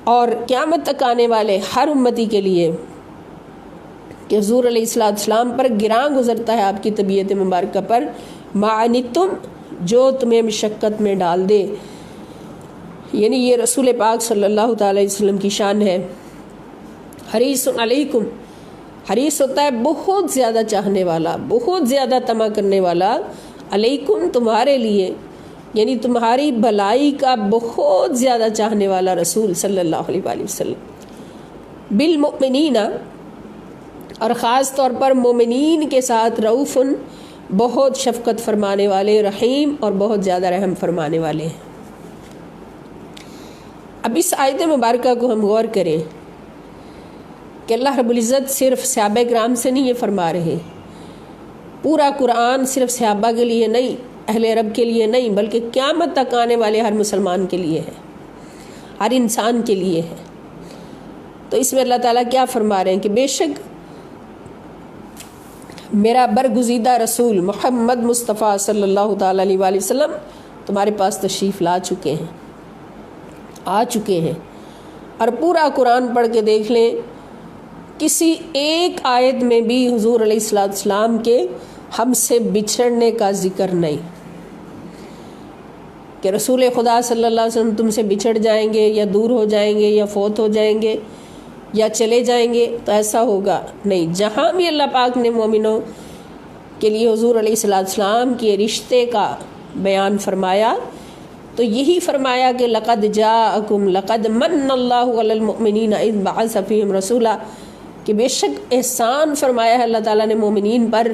اور قیامت تک آنے والے ہر امتی کے لیے کہ حضور علیہ السلام پر گراں گزرتا ہے آپ کی طبیعت مبارکہ پر، معنتم، جو تمہیں مشقت میں ڈال دے، یعنی یہ رسول پاک صلی اللہ تعالی وسلم کی شان ہے۔ حریص علیکم، حریص ہوتا ہے بہت زیادہ چاہنے والا، بہت زیادہ طمع کرنے والا، علیکم تمہارے لیے، یعنی تمہاری بھلائی کا بہت زیادہ چاہنے والا رسول صلی اللہ علیہ وآلہ وسلم۔ بالمؤمنین، اور خاص طور پر مومنین کے ساتھ رؤوفن، بہت شفقت فرمانے والے، رحیم اور بہت زیادہ رحم فرمانے والے ہیں۔ اب اس آیت مبارکہ کو ہم غور کریں کہ اللہ رب العزت صرف صحابہ کرام سے نہیں یہ فرما رہے، پورا قرآن صرف صحابہ کے لیے نہیں، اہل عرب کے لیے نہیں، بلکہ قیامت تک آنے والے ہر مسلمان کے لیے ہے، ہر انسان کے لیے ہے۔ تو اس میں اللہ تعالیٰ کیا فرما رہے ہیں کہ بے شک میرا برگزیدہ رسول محمد مصطفیٰ صلی اللہ تعالیٰ علیہ وآلہ وسلم تمہارے پاس تشریف لا چکے ہیں، آ چکے ہیں۔ اور پورا قرآن پڑھ کے دیکھ لیں، کسی ایک آیت میں بھی حضور علیہ السلام کے ہم سے بچھڑنے کا ذکر نہیں کہ رسول خدا صلی اللہ علیہ وسلم تم سے بچھڑ جائیں گے یا دور ہو جائیں گے یا فوت ہو جائیں گے یا چلے جائیں گے، تو ایسا ہوگا نہیں۔ جہاں بھی اللہ پاک نے مومنوں کے لیے حضور علیہ السلام کے رشتے کا بیان فرمایا تو یہی فرمایا کہ لقد جاءکم لقد من اللہ علی المؤمنین اذ بعث فیہم رسولا، کہ بے شک احسان فرمایا ہے اللہ تعالیٰ نے مومنین پر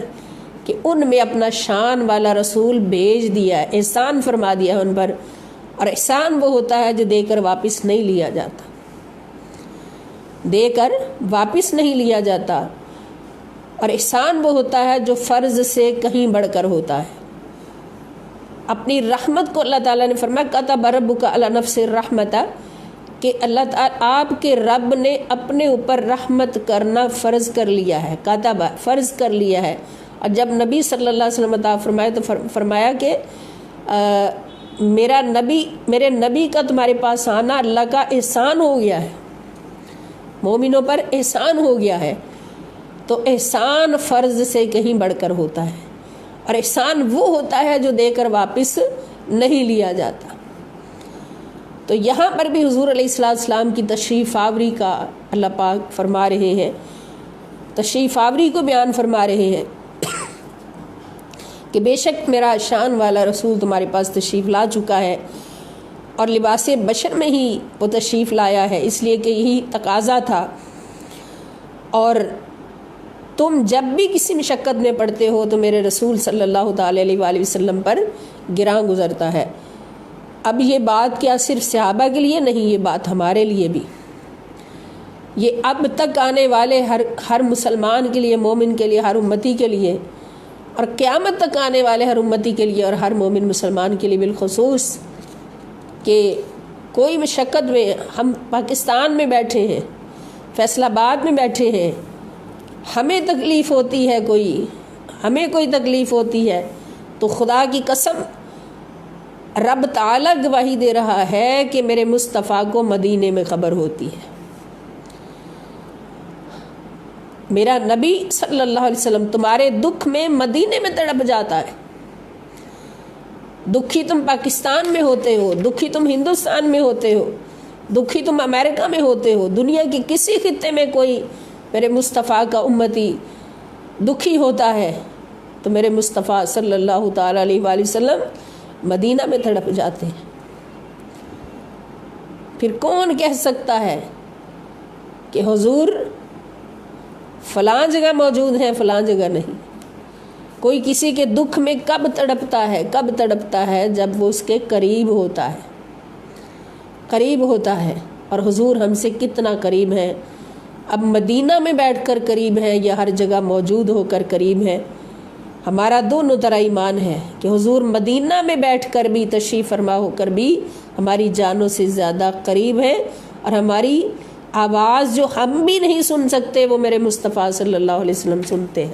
کہ ان میں اپنا شان والا رسول بھیج دیا ہے، احسان فرما دیا ہے ان پر۔ اور احسان وہ ہوتا ہے جو دے کر واپس نہیں لیا جاتا، دے کر واپس نہیں لیا جاتا، اور احسان وہ ہوتا ہے جو فرض سے کہیں بڑھ کر ہوتا ہے۔ اپنی رحمت کو اللہ تعالیٰ نے فرمایا کتب ربک علی نفسہ الرحمۃ، کہ اللہ تعالیٰ آپ کے رب نے اپنے اوپر رحمت کرنا فرض کر لیا ہے، کتب فرض کر لیا ہے۔ اور جب نبی صلی اللہ علیہ وسلم عطا فرمایا تو فرمایا کہ میرے نبی کا تمہارے پاس آنا اللہ کا احسان ہو گیا ہے، مومنوں پر احسان ہو گیا ہے۔ تو احسان فرض سے کہیں بڑھ کر ہوتا ہے، اور احسان وہ ہوتا ہے جو دے کر واپس نہیں لیا جاتا۔ تو یہاں پر بھی حضور علیہ السلام کی تشریف آوری کا اللہ پاک فرما رہے ہیں، تشریف آوری کو بیان فرما رہے ہیں کہ بے شک میرا شان والا رسول تمہارے پاس تشریف لا چکا ہے، اور لباس بشر میں ہی وہ تشریف لایا ہے، اس لیے کہ یہی تقاضا تھا۔ اور تم جب بھی کسی مشقت میں پڑتے ہو تو میرے رسول صلی اللہ تعالی علیہ وآلہ وسلم پر گراں گزرتا ہے۔ اب یہ بات کیا صرف صحابہ کے لیے نہیں، یہ بات ہمارے لیے بھی، یہ اب تک آنے والے ہر مسلمان کے لیے، مومن کے لیے، ہر امتی کے لیے، اور قیامت تک آنے والے ہر امتی کے لیے اور ہر مومن مسلمان کے لیے بالخصوص، کہ کوئی مشقت میں، ہم پاکستان میں بیٹھے ہیں، فیصل آباد میں بیٹھے ہیں، ہمیں تکلیف ہوتی ہے، ہمیں کوئی تکلیف ہوتی ہے، تو خدا کی قسم رب تعالیٰ گواہی دے رہا ہے کہ میرے مصطفیٰ کو مدینے میں خبر ہوتی ہے۔ میرا نبی صلی اللہ علیہ وسلم تمہارے دکھ میں مدینے میں تڑپ جاتا ہے۔ دکھی تم پاکستان میں ہوتے ہو، دکھی تم ہندوستان میں ہوتے ہو، دکھی تم امریکہ میں ہوتے ہو، دنیا کی کسی خطے میں کوئی میرے مصطفیٰ کا امتی دکھی ہوتا ہے تو میرے مصطفیٰ صلی اللہ تعالی علیہ وآلہ وسلم مدینہ میں تڑپ جاتے ہیں۔ پھر کون کہہ سکتا ہے کہ حضور فلاں جگہ موجود ہیں، فلاں جگہ نہیں؟ کوئی کسی کے دکھ میں کب تڑپتا ہے جب وہ اس کے قریب ہوتا ہے، اور حضور ہم سے کتنا قریب ہے، اب مدینہ میں بیٹھ کر قریب ہے یا ہر جگہ موجود ہو کر قریب ہے۔ ہمارا دونوں طرح ایمان ہے کہ حضور مدینہ میں بیٹھ کر بھی، تشریف فرما ہو کر بھی ہماری جانوں سے زیادہ قریب ہے، اور ہماری آواز جو ہم بھی نہیں سن سکتے وہ میرے مصطفیٰ صلی اللہ علیہ وسلم سنتے ہیں۔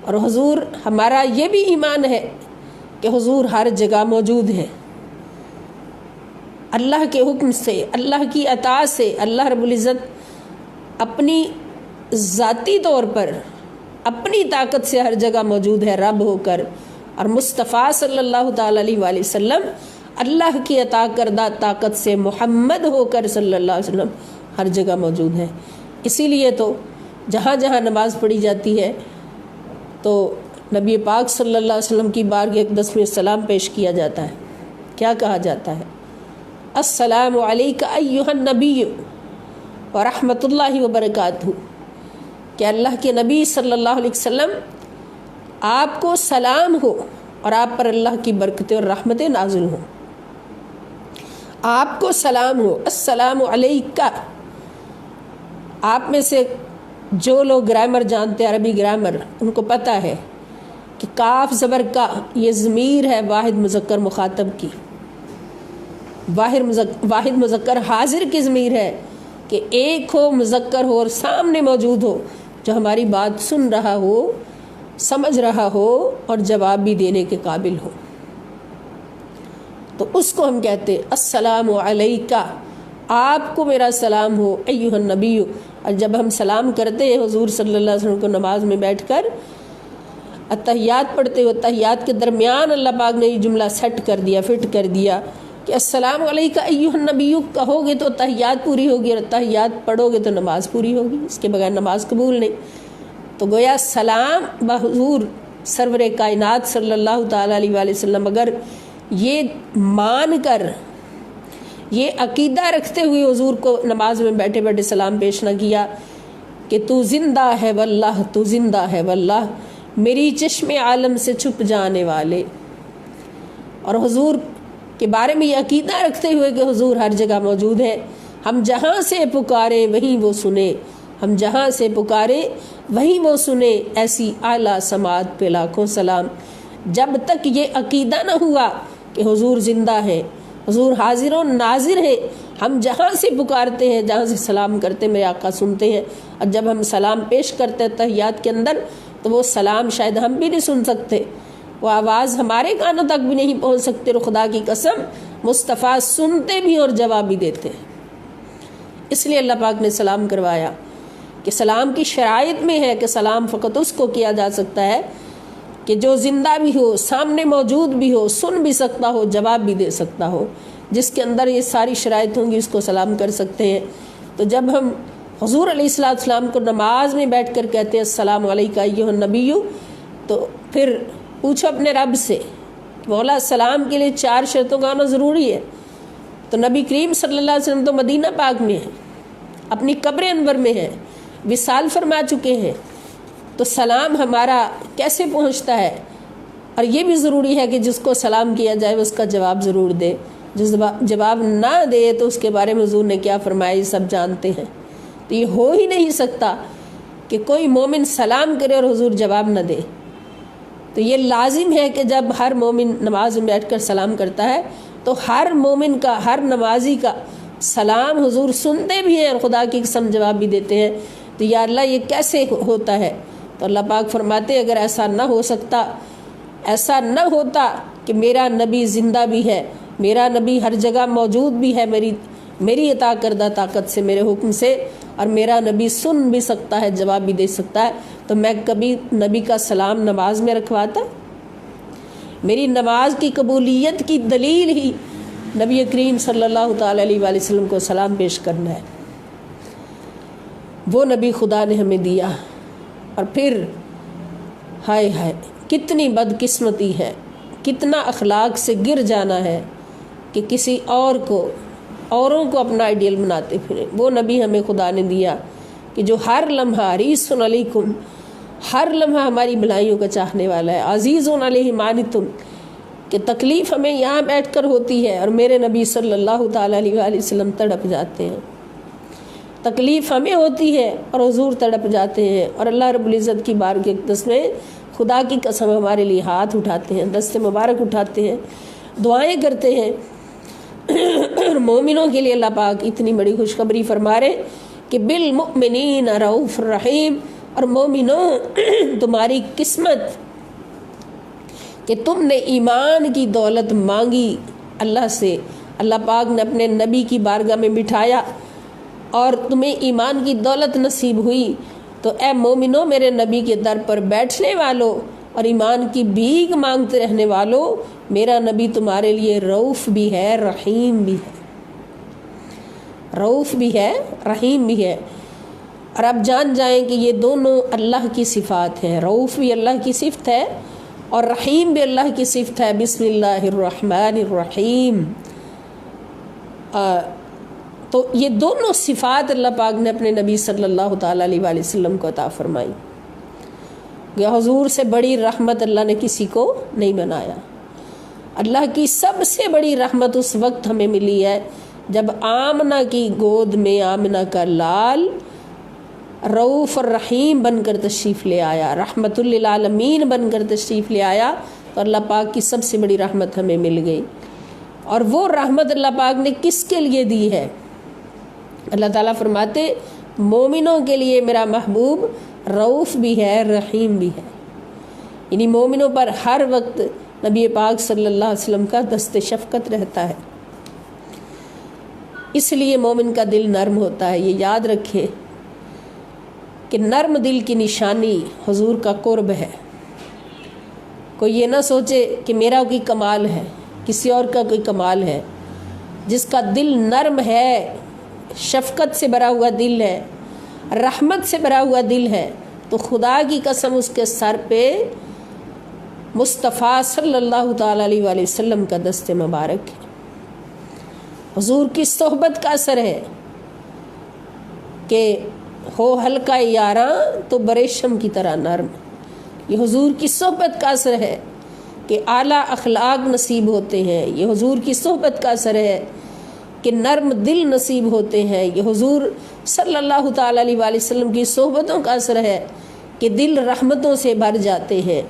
اور حضور، ہمارا یہ بھی ایمان ہے کہ حضور ہر جگہ موجود ہے، اللہ کے حکم سے، اللہ کی عطا سے اللہ رب العزت اپنی ذاتی طور پر اپنی طاقت سے ہر جگہ موجود ہے رب ہو کر، اور مصطفیٰ صلی اللہ تعالی علیہ وآلہ وسلم اللہ کی عطا کردہ طاقت سے محمد ہو کر صلی اللہ علیہ وسلم ہر جگہ موجود ہے۔ اسی لیے تو جہاں جہاں نماز پڑھی جاتی ہے تو نبی پاک صلی اللہ علیہ وسلم کی بارگاہ اقدس میں سلام پیش کیا جاتا ہے۔ کیا کہا جاتا ہے؟ السلام علیک ایھا النبی ورحمۃ اللہ وبرکاتہ، کہ اللہ کے نبی صلی اللہ علیہ وسلم آپ کو سلام ہو اور آپ پر اللہ کی برکتیں اور رحمتیں نازل ہوں. آپ کو سلام ہو، السلام علیکہ. آپ میں سے جو لوگ گرامر جانتے ہیں، عربی گرامر، ان کو پتہ ہے کہ کاف زبر کا یہ ضمیر ہے واحد مذکر مخاطب کی، واحد مذکر حاضر کی ضمیر ہے کہ ایک ہو، مذکر ہو اور سامنے موجود ہو جو ہماری بات سن رہا ہو، سمجھ رہا ہو اور جواب بھی دینے کے قابل ہو. تو اس کو ہم کہتے ہیں السلام علیکہ، آپ کو میرا سلام ہو ایھا النبی. اور جب ہم سلام کرتے ہیں حضور صلی اللہ علیہ وسلم کو نماز میں بیٹھ کر اتحیات پڑھتے ہوئے، اتحیات کے درمیان اللہ پاک نے یہ جملہ سیٹ کر دیا، فٹ کر دیا کہ السلام علیکہ ایھا النبی کہو گے تو اتحیات پوری ہوگی، اور اتحیات پڑھو گے تو نماز پوری ہوگی، اس کے بغیر نماز قبول نہیں. تو گویا سلام بحضور سرور کائنات صلی اللہ تعالیٰ علیہ وآلہ وسلم اگر یہ مان کر، یہ عقیدہ رکھتے ہوئے حضور کو نماز میں بیٹھے بیٹھے سلام پیش نہ کیا کہ تو زندہ ہے واللہ، تو زندہ ہے واللہ، میری چشم عالم سے چھپ جانے والے، اور حضور کے بارے میں یہ عقیدہ رکھتے ہوئے کہ حضور ہر جگہ موجود ہے، ہم جہاں سے پکاریں وہیں وہ سنے، ہم جہاں سے پکاریں وہیں وہ سنے، ایسی اعلیٰ سماعت پہ لاکھوں سلام. جب تک یہ عقیدہ نہ ہوا کہ حضور زندہ ہے، حضور حاضر و ناظر ہے، ہم جہاں سے پکارتے ہیں، جہاں سے سلام کرتے ہیں، میرے آقا سنتے ہیں. اور جب ہم سلام پیش کرتے ہیں تحیات کے اندر تو وہ سلام شاید ہم بھی نہیں سن سکتے، وہ آواز ہمارے کانوں تک بھی نہیں پہنچ سکتے، اور خدا کی قسم مصطفیٰ سنتے بھی اور جواب بھی دیتے ہیں. اس لیے اللہ پاک نے سلام کروایا کہ سلام کی شرائط میں ہے کہ سلام فقط اس کو کیا جا سکتا ہے کہ جو زندہ بھی ہو، سامنے موجود بھی ہو، سن بھی سکتا ہو، جواب بھی دے سکتا ہو. جس کے اندر یہ ساری شرائط ہوں گی اس کو سلام کر سکتے ہیں. تو جب ہم حضور علیہ السلام کو نماز میں بیٹھ کر کہتے ہیں السلام علیکہ ایھا النبی، تو پھر پوچھو اپنے رب سے، مولا سلام کے لیے 4 شرطوں کا ہونا ضروری ہے. تو نبی کریم صلی اللہ علیہ وسلم تو مدینہ پاک میں ہے، اپنی قبر انور میں ہے، وصال فرما چکے ہیں. تو سلام ہمارا کیسے پہنچتا ہے؟ اور یہ بھی ضروری ہے کہ جس کو سلام کیا جائے اس کا جواب ضرور دے. جس جواب نہ دے تو اس کے بارے میں حضور نے کیا فرمایا یہ سب جانتے ہیں. تو یہ ہو ہی نہیں سکتا کہ کوئی مومن سلام کرے اور حضور جواب نہ دے. تو یہ لازم ہے کہ جب ہر مومن نماز میں بیٹھ کر سلام کرتا ہے تو ہر مومن کا، ہر نمازی کا سلام حضور سنتے بھی ہیں اور خدا کی قسم جواب بھی دیتے ہیں. تو یا اللہ یہ کیسے ہوتا ہے؟ تو اللہ پاک فرماتے اگر ایسا نہ ہو سکتا، ایسا نہ ہوتا کہ میرا نبی زندہ بھی ہے، میرا نبی ہر جگہ موجود بھی ہے، میری عطا کردہ طاقت سے، میرے حکم سے، اور میرا نبی سن بھی سکتا ہے، جواب بھی دے سکتا ہے، تو میں کبھی نبی کا سلام نماز میں رکھواتا؟ میری نماز کی قبولیت کی دلیل ہی نبی کریم صلی اللہ تعالی علیہ وآلہ وسلم کو سلام پیش کرنا ہے. وہ نبی خدا نے ہمیں دیا. اور پھر ہائے ہائے کتنی بدقسمتی ہے، کتنا اخلاق سے گر جانا ہے کہ کسی اوروں کو اپنا آئیڈیل بناتے پھریں. وہ نبی ہمیں خدا نے دیا کہ جو ہر لمحہ حریص علیکم، ہر لمحہ ہماری بھلائیوں کا چاہنے والا ہے. عزیز علیہ ما عنتم، کہ تکلیف ہمیں یہاں بیٹھ کر ہوتی ہے اور میرے نبی صلی اللہ تعالیٰ علیہ وآلہ وسلم تڑپ جاتے ہیں. تکلیف ہمیں ہوتی ہے اور حضور تڑپ جاتے ہیں، اور اللہ رب العزت کی بارگاہ کے اقدس میں خدا کی قسم ہمارے لیے ہاتھ اٹھاتے ہیں، دست مبارک اٹھاتے ہیں، دعائیں کرتے ہیں. اور مومنوں کے لیے اللہ پاک اتنی بڑی خوشخبری فرما رہے کہ بالمؤمنین رؤوف رحیم. اور مومنوں تمہاری قسمت کہ تم نے ایمان کی دولت مانگی اللہ سے، اللہ پاک نے اپنے نبی کی بارگاہ میں بٹھایا اور تمہیں ایمان کی دولت نصیب ہوئی. تو اے مومنوں میرے نبی کے در پر بیٹھنے والوں اور ایمان کی بھیک مانگتے رہنے والوں، میرا نبی تمہارے لیے رؤوف بھی ہے، رحیم بھی ہے. رؤوف بھی ہے، رحیم بھی ہے. اور اب جان جائیں کہ یہ دونوں اللہ کی صفات ہیں. رؤوف بھی اللہ کی صفت ہے اور رحیم بھی اللہ کی صفت ہے. بسم اللہ الرحمن الرحیم. تو یہ دونوں صفات اللہ پاک نے اپنے نبی صلی اللہ تعالیٰ علیہ وآلہ وسلم کو عطا فرمائی کہ حضور سے بڑی رحمت اللہ نے کسی کو نہیں بنایا۔ اللہ کی سب سے بڑی رحمت اس وقت ہمیں ملی ہے جب آمنہ کی گود میں آمنہ کا لال رؤوف الرحیم بن کر تشریف لے آیا، رحمت للعالمین بن کر تشریف لے آیا، تو اللہ پاک کی سب سے بڑی رحمت ہمیں مل گئی۔ اور وہ رحمت اللہ پاک نے کس کے لیے دی ہے؟ اللہ تعالیٰ فرماتے مومنوں کے لیے میرا محبوب رؤوف بھی ہے، رحیم بھی ہے، یعنی مومنوں پر ہر وقت نبی پاک صلی اللہ علیہ وسلم کا دست شفقت رہتا ہے، اس لیے مومن کا دل نرم ہوتا ہے۔ یہ یاد رکھیں کہ نرم دل کی نشانی حضور کا قرب ہے۔ کوئی یہ نہ سوچے کہ میرا کوئی کمال ہے، کسی اور کا کوئی کمال ہے۔ جس کا دل نرم ہے، شفقت سے بھرا ہوا دل ہے، رحمت سے بھرا ہوا دل ہے، تو خدا کی قسم اس کے سر پہ مصطفیٰ صلی اللہ تعالیٰ علیہ وآلہ وسلم کا دست مبارک ہے۔ حضور کی صحبت کا اثر ہے کہ ہو ہلکا یاراں تو بریشم کی طرح نرم۔ یہ حضور کی صحبت کا اثر ہے کہ اعلیٰ اخلاق نصیب ہوتے ہیں۔ یہ حضور کی صحبت کا اثر ہے کہ نرم دل نصیب ہوتے ہیں۔ یہ حضور صلی اللہ تعالیٰ علیہ وآلہ وسلم کی صحبتوں کا اثر ہے کہ دل رحمتوں سے بھر جاتے ہیں،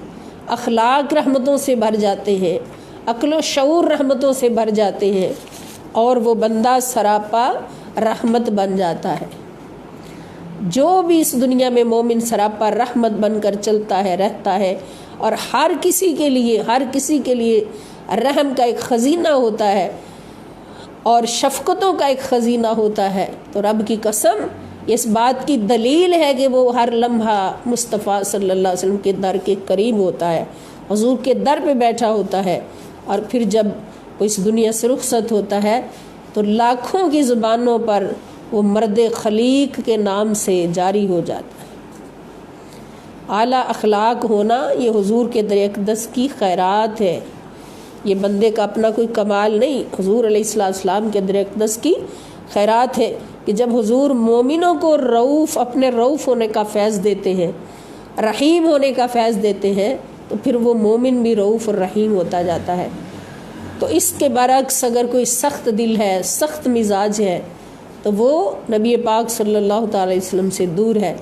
اخلاق رحمتوں سے بھر جاتے ہیں، عقل و شعور رحمتوں سے بھر جاتے ہیں، اور وہ بندہ سراپا رحمت بن جاتا ہے۔ جو بھی اس دنیا میں مومن سراپا رحمت بن کر چلتا ہے، رہتا ہے، اور ہر کسی کے لیے رحم کا ایک خزینہ ہوتا ہے اور شفقتوں کا ایک خزینہ ہوتا ہے، تو رب کی قسم اس بات کی دلیل ہے کہ وہ ہر لمحہ مصطفیٰ صلی اللہ علیہ وسلم کے در کے قریب ہوتا ہے، حضور کے در پہ بیٹھا ہوتا ہے، اور پھر جب وہ اس دنیا سے رخصت ہوتا ہے تو لاکھوں کی زبانوں پر وہ مرد خلیق کے نام سے جاری ہو جاتا ہے۔ اعلیٰ اخلاق ہونا یہ حضور کے در اقدس کی خیرات ہے، یہ بندے کا اپنا کوئی کمال نہیں، حضور علیہ السلام کے در اقدس کی خیرات ہے کہ جب حضور مومنوں کو اپنے رؤوف ہونے کا فیض دیتے ہیں، رحیم ہونے کا فیض دیتے ہیں، تو پھر وہ مومن بھی رؤوف اور رحیم ہوتا جاتا ہے۔ تو اس کے برعکس اگر کوئی سخت دل ہے، سخت مزاج ہے، تو وہ نبی پاک صلی اللہ تعالی وسلم سے دور ہے۔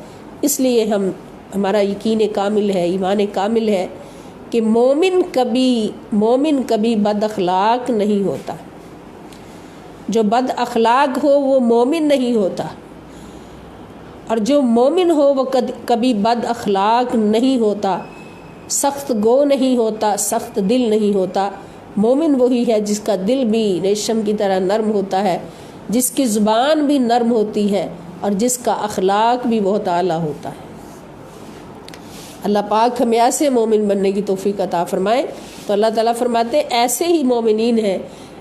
اس لیے ہمارا یقین کامل ہے، ایمان کامل ہے کہ مومن کبھی بد اخلاق نہیں ہوتا۔ جو بد اخلاق ہو وہ مومن نہیں ہوتا، اور جو مومن ہو وہ کبھی بد اخلاق نہیں ہوتا، سخت گو نہیں ہوتا، سخت دل نہیں ہوتا۔ مومن وہی ہے جس کا دل بھی ریشم کی طرح نرم ہوتا ہے، جس کی زبان بھی نرم ہوتی ہے، اور جس کا اخلاق بھی بہت اعلیٰ ہوتا ہے۔ اللہ پاک ہمیں ایسے مومن بننے کی توفیق عطا فرمائے۔ تو اللہ تعالیٰ فرماتے ایسے ہی مومنین ہیں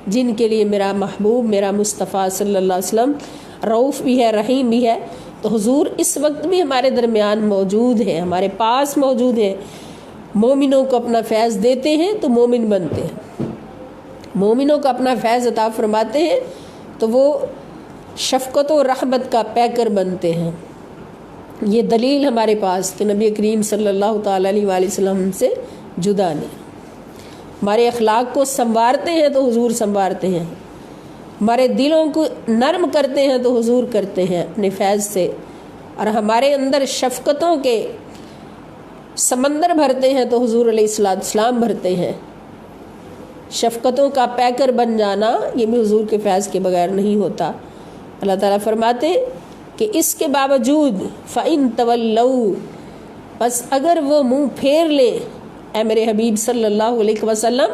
جن کے لیے میرا محبوب، میرا مصطفیٰ صلی اللہ علیہ وسلم رؤوف بھی ہے، رحیم بھی ہے۔ تو حضور اس وقت بھی ہمارے درمیان موجود ہیں، ہمارے پاس موجود ہیں، مومنوں کو اپنا فیض دیتے ہیں تو مومن بنتے ہیں، مومنوں کو اپنا فیض عطا فرماتے ہیں تو وہ شفقت و رحمت کا پیکر بنتے ہیں۔ یہ دلیل ہمارے پاس کہ نبی کریم صلی اللہ تعالیٰ علیہ وآلہ وسلم سے جدا نہیں۔ ہمارے اخلاق کو سنوارتے ہیں تو حضور سنوارتے ہیں، ہمارے دلوں کو نرم کرتے ہیں تو حضور کرتے ہیں اپنے فیض سے، اور ہمارے اندر شفقتوں کے سمندر بھرتے ہیں تو حضور علیہ السلام بھرتے ہیں۔ شفقتوں کا پیکر بن جانا یہ بھی حضور کے فیض کے بغیر نہیں ہوتا۔ اللہ تعالیٰ فرماتے کہ اس کے باوجود فَإِن تَوَلَّوْا، بس اگر وہ منہ پھیر لیں اے میرے حبیب صلی اللہ علیہ وسلم،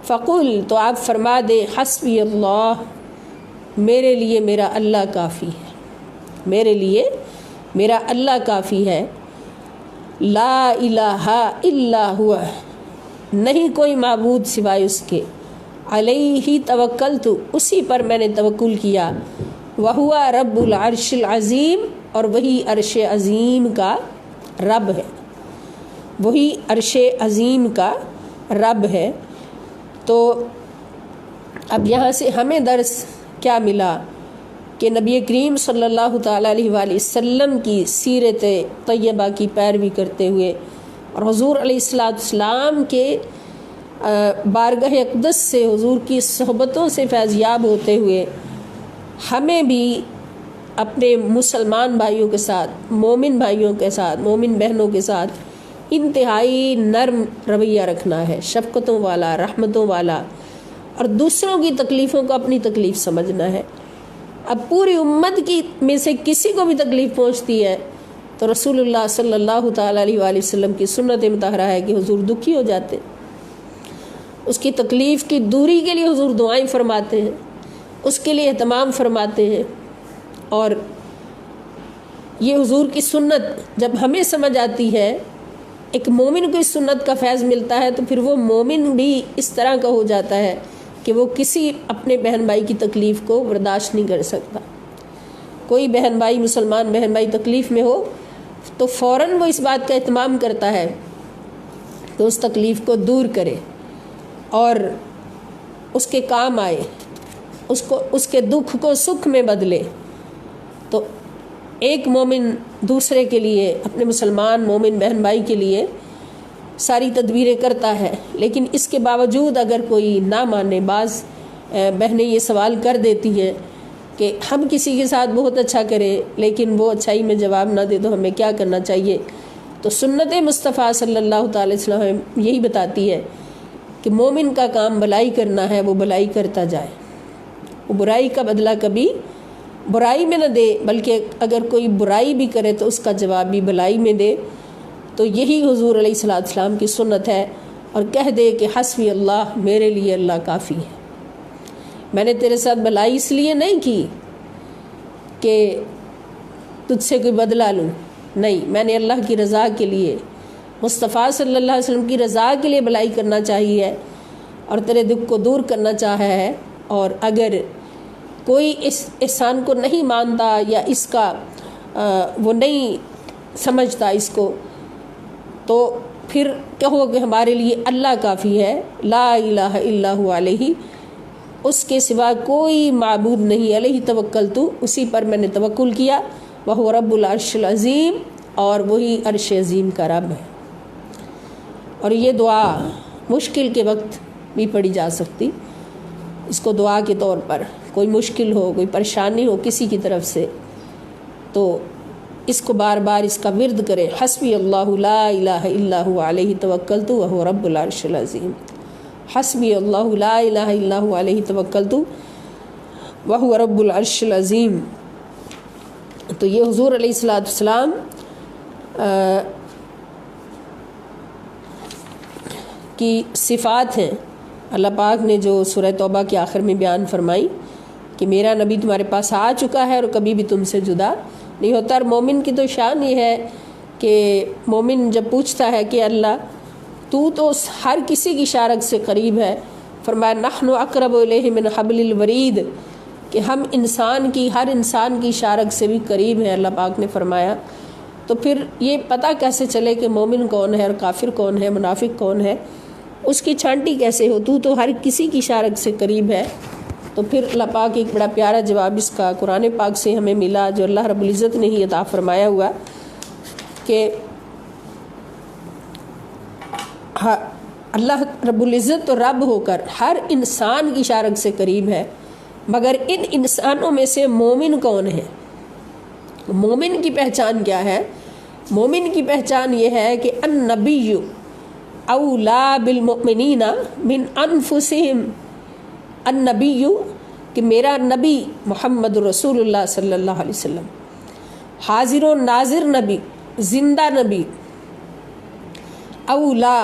فَقُل، تو آپ فرما دیں حسبی اللہ، میرے لیے میرا اللہ کافی ہے، میرے لیے میرا اللہ کافی ہے، لا الہ الا ہوا، نہیں کوئی معبود سوائے اس کے، علیہ توکلت، اسی پر میں نے توکل کیا، وہو رب العرش العظیم، اور وہی عرش عظیم کا رب ہے، وہی عرش عظیم کا رب ہے۔ تو اب یہاں سے ہمیں درس کیا ملا کہ نبی کریم صلی اللہ تعالیٰ علیہ وآلہ وسلم کی سیرت طیبہ کی پیروی کرتے ہوئے اور حضور علیہ السلام کے بارگاہ اقدس سے حضور کی صحبتوں سے فیضیاب ہوتے ہوئے ہمیں بھی اپنے مسلمان بھائیوں کے ساتھ، مومن بھائیوں کے ساتھ، مومن بہنوں کے ساتھ انتہائی نرم رویہ رکھنا ہے، شفقتوں والا، رحمتوں والا، اور دوسروں کی تکلیفوں کو اپنی تکلیف سمجھنا ہے۔ اب پوری امت کی میں سے کسی کو بھی تکلیف پہنچتی ہے تو رسول اللہ صلی اللہ تعالیٰ علیہ وآلہ وسلم کی سنت مطہرہ ہے کہ حضور دکھی ہو جاتے، اس کی تکلیف کی دوری کے لیے حضور دعائیں فرماتے ہیں، اس کے لیے اہتمام فرماتے ہیں۔ اور یہ حضور کی سنت جب ہمیں سمجھ آتی ہے، ایک مومن کو اس سنت کا فیض ملتا ہے، تو پھر وہ مومن بھی اس طرح کا ہو جاتا ہے کہ وہ کسی اپنے بہن بھائی کی تکلیف کو برداشت نہیں کر سکتا۔ کوئی بہن بھائی، مسلمان بہن بھائی تکلیف میں ہو تو فوراً وہ اس بات کا اہتمام کرتا ہے کہ اس تکلیف کو دور کرے اور اس کے کام آئے، اس کے دکھ کو سکھ میں بدلے۔ تو ایک مومن دوسرے کے لیے، اپنے مسلمان مومن بہن بھائی کے لیے ساری تدبیریں کرتا ہے، لیکن اس کے باوجود اگر کوئی نہ مانے، بعض بہنیں یہ سوال کر دیتی ہیں کہ ہم کسی کے ساتھ بہت اچھا کریں لیکن وہ اچھائی میں جواب نہ دے تو ہمیں کیا کرنا چاہیے؟ تو سنت مصطفیٰ صلی اللہ تعالی وسلم یہی بتاتی ہے کہ مومن کا کام بھلائی کرنا ہے، وہ بھلائی کرتا جائے، وہ برائی کا بدلہ کبھی برائی میں نہ دے، بلکہ اگر کوئی برائی بھی کرے تو اس کا جواب بھی بھلائی میں دے۔ تو یہی حضور علیہ السلام کی سنت ہے، اور کہہ دے کہ حسبی اللہ، میرے لیے اللہ کافی ہے۔ میں نے تیرے ساتھ بھلائی اس لیے نہیں کی کہ تجھ سے کوئی بدلہ لوں، نہیں، میں نے اللہ کی رضا کے لیے، مصطفیٰ صلی اللہ علیہ وسلم کی رضا کے لیے بھلائی کرنا چاہیے اور تیرے دکھ کو دور کرنا چاہا ہے۔ اور اگر کوئی اس احسان کو نہیں مانتا یا اس کا وہ نہیں سمجھتا اس کو، تو پھر کہو کہ ہمارے لیے اللہ کافی ہے، لا الہ الا ہوا علیہ، اس کے سوا کوئی معبود نہیں، علیہ توکلت، اسی پر میں نے توکل کیا، وہو رب العرش العظیم، اور وہی عرش عظیم کا رب ہے۔ اور یہ دعا مشکل کے وقت بھی پڑھی جا سکتی، اس کو دعا کے طور پر، کوئی مشکل ہو، کوئی پریشانی ہو کسی کی طرف سے، تو اس کو بار بار اس کا ورد کریں، حسبی اللہ لا الہ الا ہوا علیہ توکلت وہو رب العرش العظیم، حسبی اللہ لا الہ الا ہوا علیہ توکلت وہو رب العرش العظیم۔ تو یہ حضور علیہ السلام کی صفات ہیں، اللہ پاک نے جو سورہ توبہ کے آخر میں بیان فرمائی کہ میرا نبی تمہارے پاس آ چکا ہے اور کبھی بھی تم سے جدا نہیں ہوتا۔ اور مومن کی تو شان یہ ہے کہ مومن جب پوچھتا ہے کہ اللہ تو ہر کسی کی شارک سے قریب ہے، فرمایا نحن اقرب الیہ من حبل الورید، کہ ہم ہر انسان کی شارک سے بھی قریب ہیں، اللہ پاک نے فرمایا۔ تو پھر یہ پتہ کیسے چلے کہ مومن کون ہے اور کافر کون ہے، منافق کون ہے؟ اس کی چھانٹی کیسے ہو؟ تو ہر کسی کی شارک سے قریب ہے۔ تو پھر اللہ پاک ایک بڑا پیارا جواب اس کا قرآن پاک سے ہمیں ملا، جو اللہ رب العزت نے ہی عطا فرمایا ہوا، کہ اللہ رب العزت تو رب ہو کر ہر انسان کی شارک سے قریب ہے، مگر ان انسانوں میں سے مومن کون ہے؟ مومن کی پہچان کیا ہے؟ مومن کی پہچان یہ ہے کہ النبی اولا بالمؤمنین من انفسہم، النبی، کہ میرا نبی محمد رسول اللہ صلی اللہ علیہ وسلم، حاضر و ناظر نبی، زندہ نبی، اولا،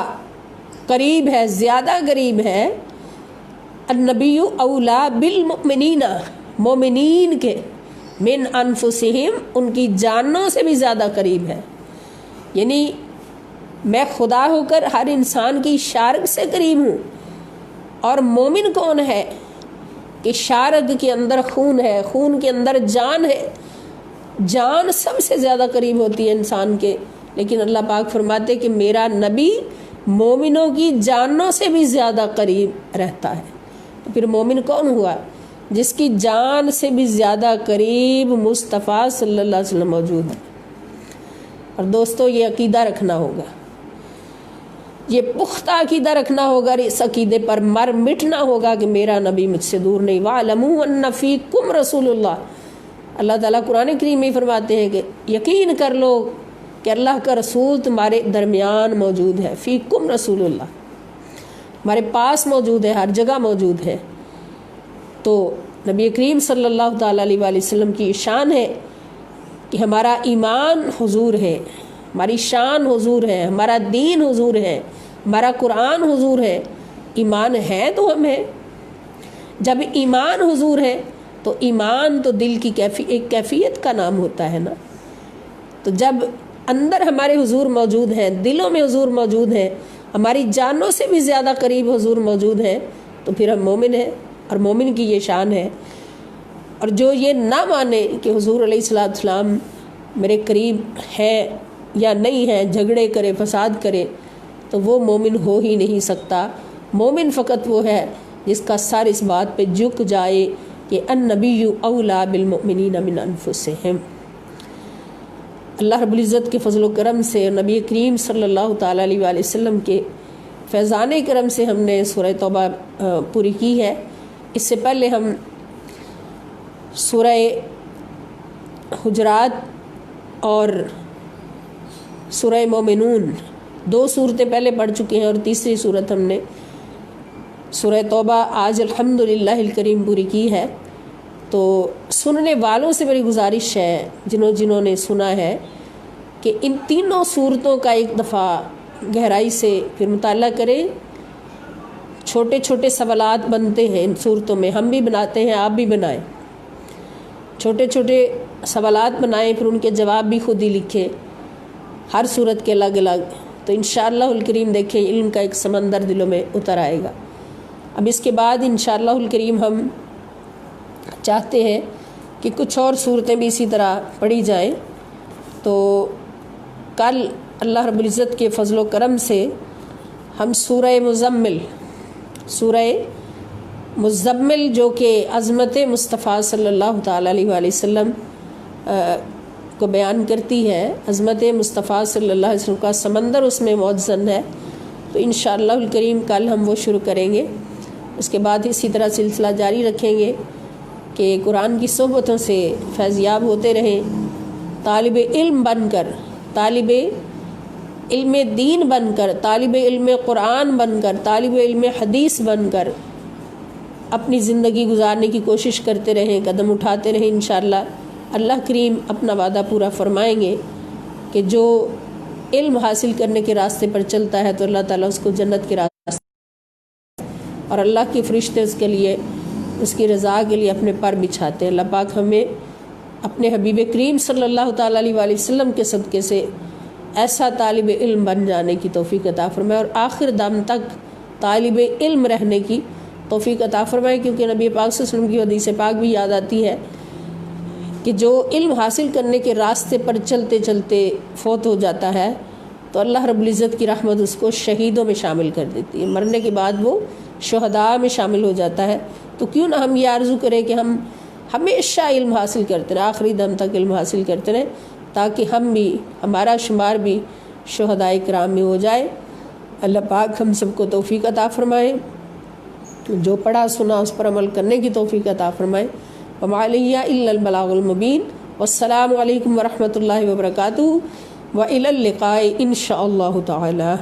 قریب ہے، زیادہ قریب ہے، النبی اولا بالمؤمنین، مومنین کے، من انفسہم، ان کی جانوں سے بھی زیادہ قریب ہے۔ یعنی میں خدا ہو کر ہر انسان کی شارک سے قریب ہوں۔ اور مومن کون ہے؟ کہ شارک کے اندر خون ہے، خون کے اندر جان ہے، جان سب سے زیادہ قریب ہوتی ہے انسان کے، لیکن اللہ پاک فرماتے کہ میرا نبی مومنوں کی جانوں سے بھی زیادہ قریب رہتا ہے۔ تو پھر مومن کون ہوا؟ جس کی جان سے بھی زیادہ قریب مصطفیٰ صلی اللہ علیہ وسلم موجود ہے۔ اور دوستو یہ عقیدہ رکھنا ہوگا، یہ پختہ عقیدہ رکھنا ہوگا، اس عقیدے پر مر مٹنا ہوگا کہ میرا نبی مجھ سے دور نہیں۔ وَاعْلَمُوا أَنَّ فِيكُمْ رَسُولُ اللَّهِ، اللہ تعالیٰ قرآن کریم میں فرماتے ہیں کہ یقین کر لو کہ اللہ کا رسول تمہارے درمیان موجود ہے۔ فیکم رسول اللہ، ہمارے پاس موجود ہے، ہر جگہ موجود ہے۔ تو نبی کریم صلی اللہ تعالیٰ علیہ وآلہ وسلم کی شان ہے کہ ہمارا ایمان حضور ہے، ہماری شان حضور ہے، ہمارا دین حضور ہے، ہمارا قرآن حضور ہے۔ ایمان ہے تو ہم ہیں۔ جب ایمان حضور ہے تو ایمان تو دل کی ایک کیفیت کا نام ہوتا ہے نا۔ تو جب اندر ہمارے حضور موجود ہیں، دلوں میں حضور موجود ہیں، ہماری جانوں سے بھی زیادہ قریب حضور موجود ہیں، تو پھر ہم مومن ہیں، اور مومن کی یہ شان ہے۔ اور جو یہ نہ مانے کہ حضور علیہ السلام میرے قریب ہے یا نہیں ہے، جھگڑے کرے، فساد کرے، تو وہ مومن ہو ہی نہیں سکتا۔ مومن فقط وہ ہے جس کا سر اس بات پہ جھک جائے کہ النبی اولیٰ بالمؤمنین من انفسہم۔ اللہ رب العزت کے فضل و کرم سے، نبی کریم صلی اللہ تعالیٰ علیہ وآلہ وسلم کے فیضان کرم سے ہم نے سورہ توبہ پوری کی ہے۔ اس سے پہلے ہم سورہ حجرات اور سورہ مومنون 2 صورتیں پہلے پڑھ چکے ہیں، اور تیسری صورت ہم نے سورہ توبہ آج الحمدللہ الکریم پوری کی ہے۔ تو سننے والوں سے میری گزارش ہے، جنہوں نے سنا ہے، کہ ان تینوں صورتوں کا ایک دفعہ گہرائی سے پھر مطالعہ کریں۔ چھوٹے چھوٹے سوالات بنتے ہیں ان صورتوں میں، ہم بھی بناتے ہیں، آپ بھی بنائیں۔ چھوٹے چھوٹے سوالات بنائیں، پھر ان کے جواب بھی خود ہی لکھیں، ہر صورت کے الگ الگ۔ تو انشاءاللہ الکریم دیکھیں علم کا ایک سمندر دلوں میں اتر آئے گا۔ اب اس کے بعد انشاءاللہ الکریم ہم چاہتے ہیں کہ کچھ اور صورتیں بھی اسی طرح پڑھی جائیں۔ تو کل اللہ رب العزت کے فضل و کرم سے ہم سورہ مزمل جو کہ عظمت مصطفیٰ صلی اللہ تعالیٰ علیہ وآلہ وسلم کو بیان کرتی ہے، عظمت مصطفیٰ صلی اللہ علیہ وسلم کا سمندر اس میں موجزن ہے، تو انشاءاللہ الکریم کل ہم وہ شروع کریں گے۔ اس کے بعد اسی طرح سلسلہ جاری رکھیں گے کہ قرآن کی صحبتوں سے فیضیاب ہوتے رہیں، طالب علم بن کر، طالب علم دین بن کر، طالب علم قرآن بن کر، طالب علم حدیث بن کر اپنی زندگی گزارنے کی کوشش کرتے رہیں، قدم اٹھاتے رہیں۔ انشاءاللہ اللہ کریم اپنا وعدہ پورا فرمائیں گے کہ جو علم حاصل کرنے کے راستے پر چلتا ہے تو اللہ تعالیٰ اس کو جنت کے راستے، اور اللہ کے فرشتے اس کے لیے، اس کی رضا کے لیے اپنے پر بچھاتے ہیں۔ اللہ پاک ہمیں اپنے حبیب کریم صلی اللہ تعالیٰ علیہ وآلہ وسلم کے صدقے سے ایسا طالب علم بن جانے کی توفیق عطا فرمائے، اور آخر دم تک طالب علم رہنے کی توفیق عطا فرمائے، کیونکہ نبی پاک صلی اللہ علیہ وسلم کی حدیث پاک بھی یاد آتی ہے کہ جو علم حاصل کرنے کے راستے پر چلتے چلتے فوت ہو جاتا ہے تو اللہ رب العزت کی رحمت اس کو شہیدوں میں شامل کر دیتی ہے، مرنے کے بعد وہ شہداء میں شامل ہو جاتا ہے۔ تو کیوں نہ ہم یہ آرزو کریں کہ ہم ہمیشہ علم حاصل کرتے رہیں، آخری دم تک علم حاصل کرتے رہیں، تاکہ ہم بھی، ہمارا شمار بھی شہداء کرام میں ہو جائے۔ اللہ پاک ہم سب کو توفیق عطا فرمائے، جو پڑھا سنا اس پر عمل کرنے کی توفیق عطا فرمائے۔ وما علیہ الا البلاغ المبین۔ والسلام علیکم ورحمۃ اللہ وبرکاتہ، وإلی اللقاء ان شاء اللہ تعالی۔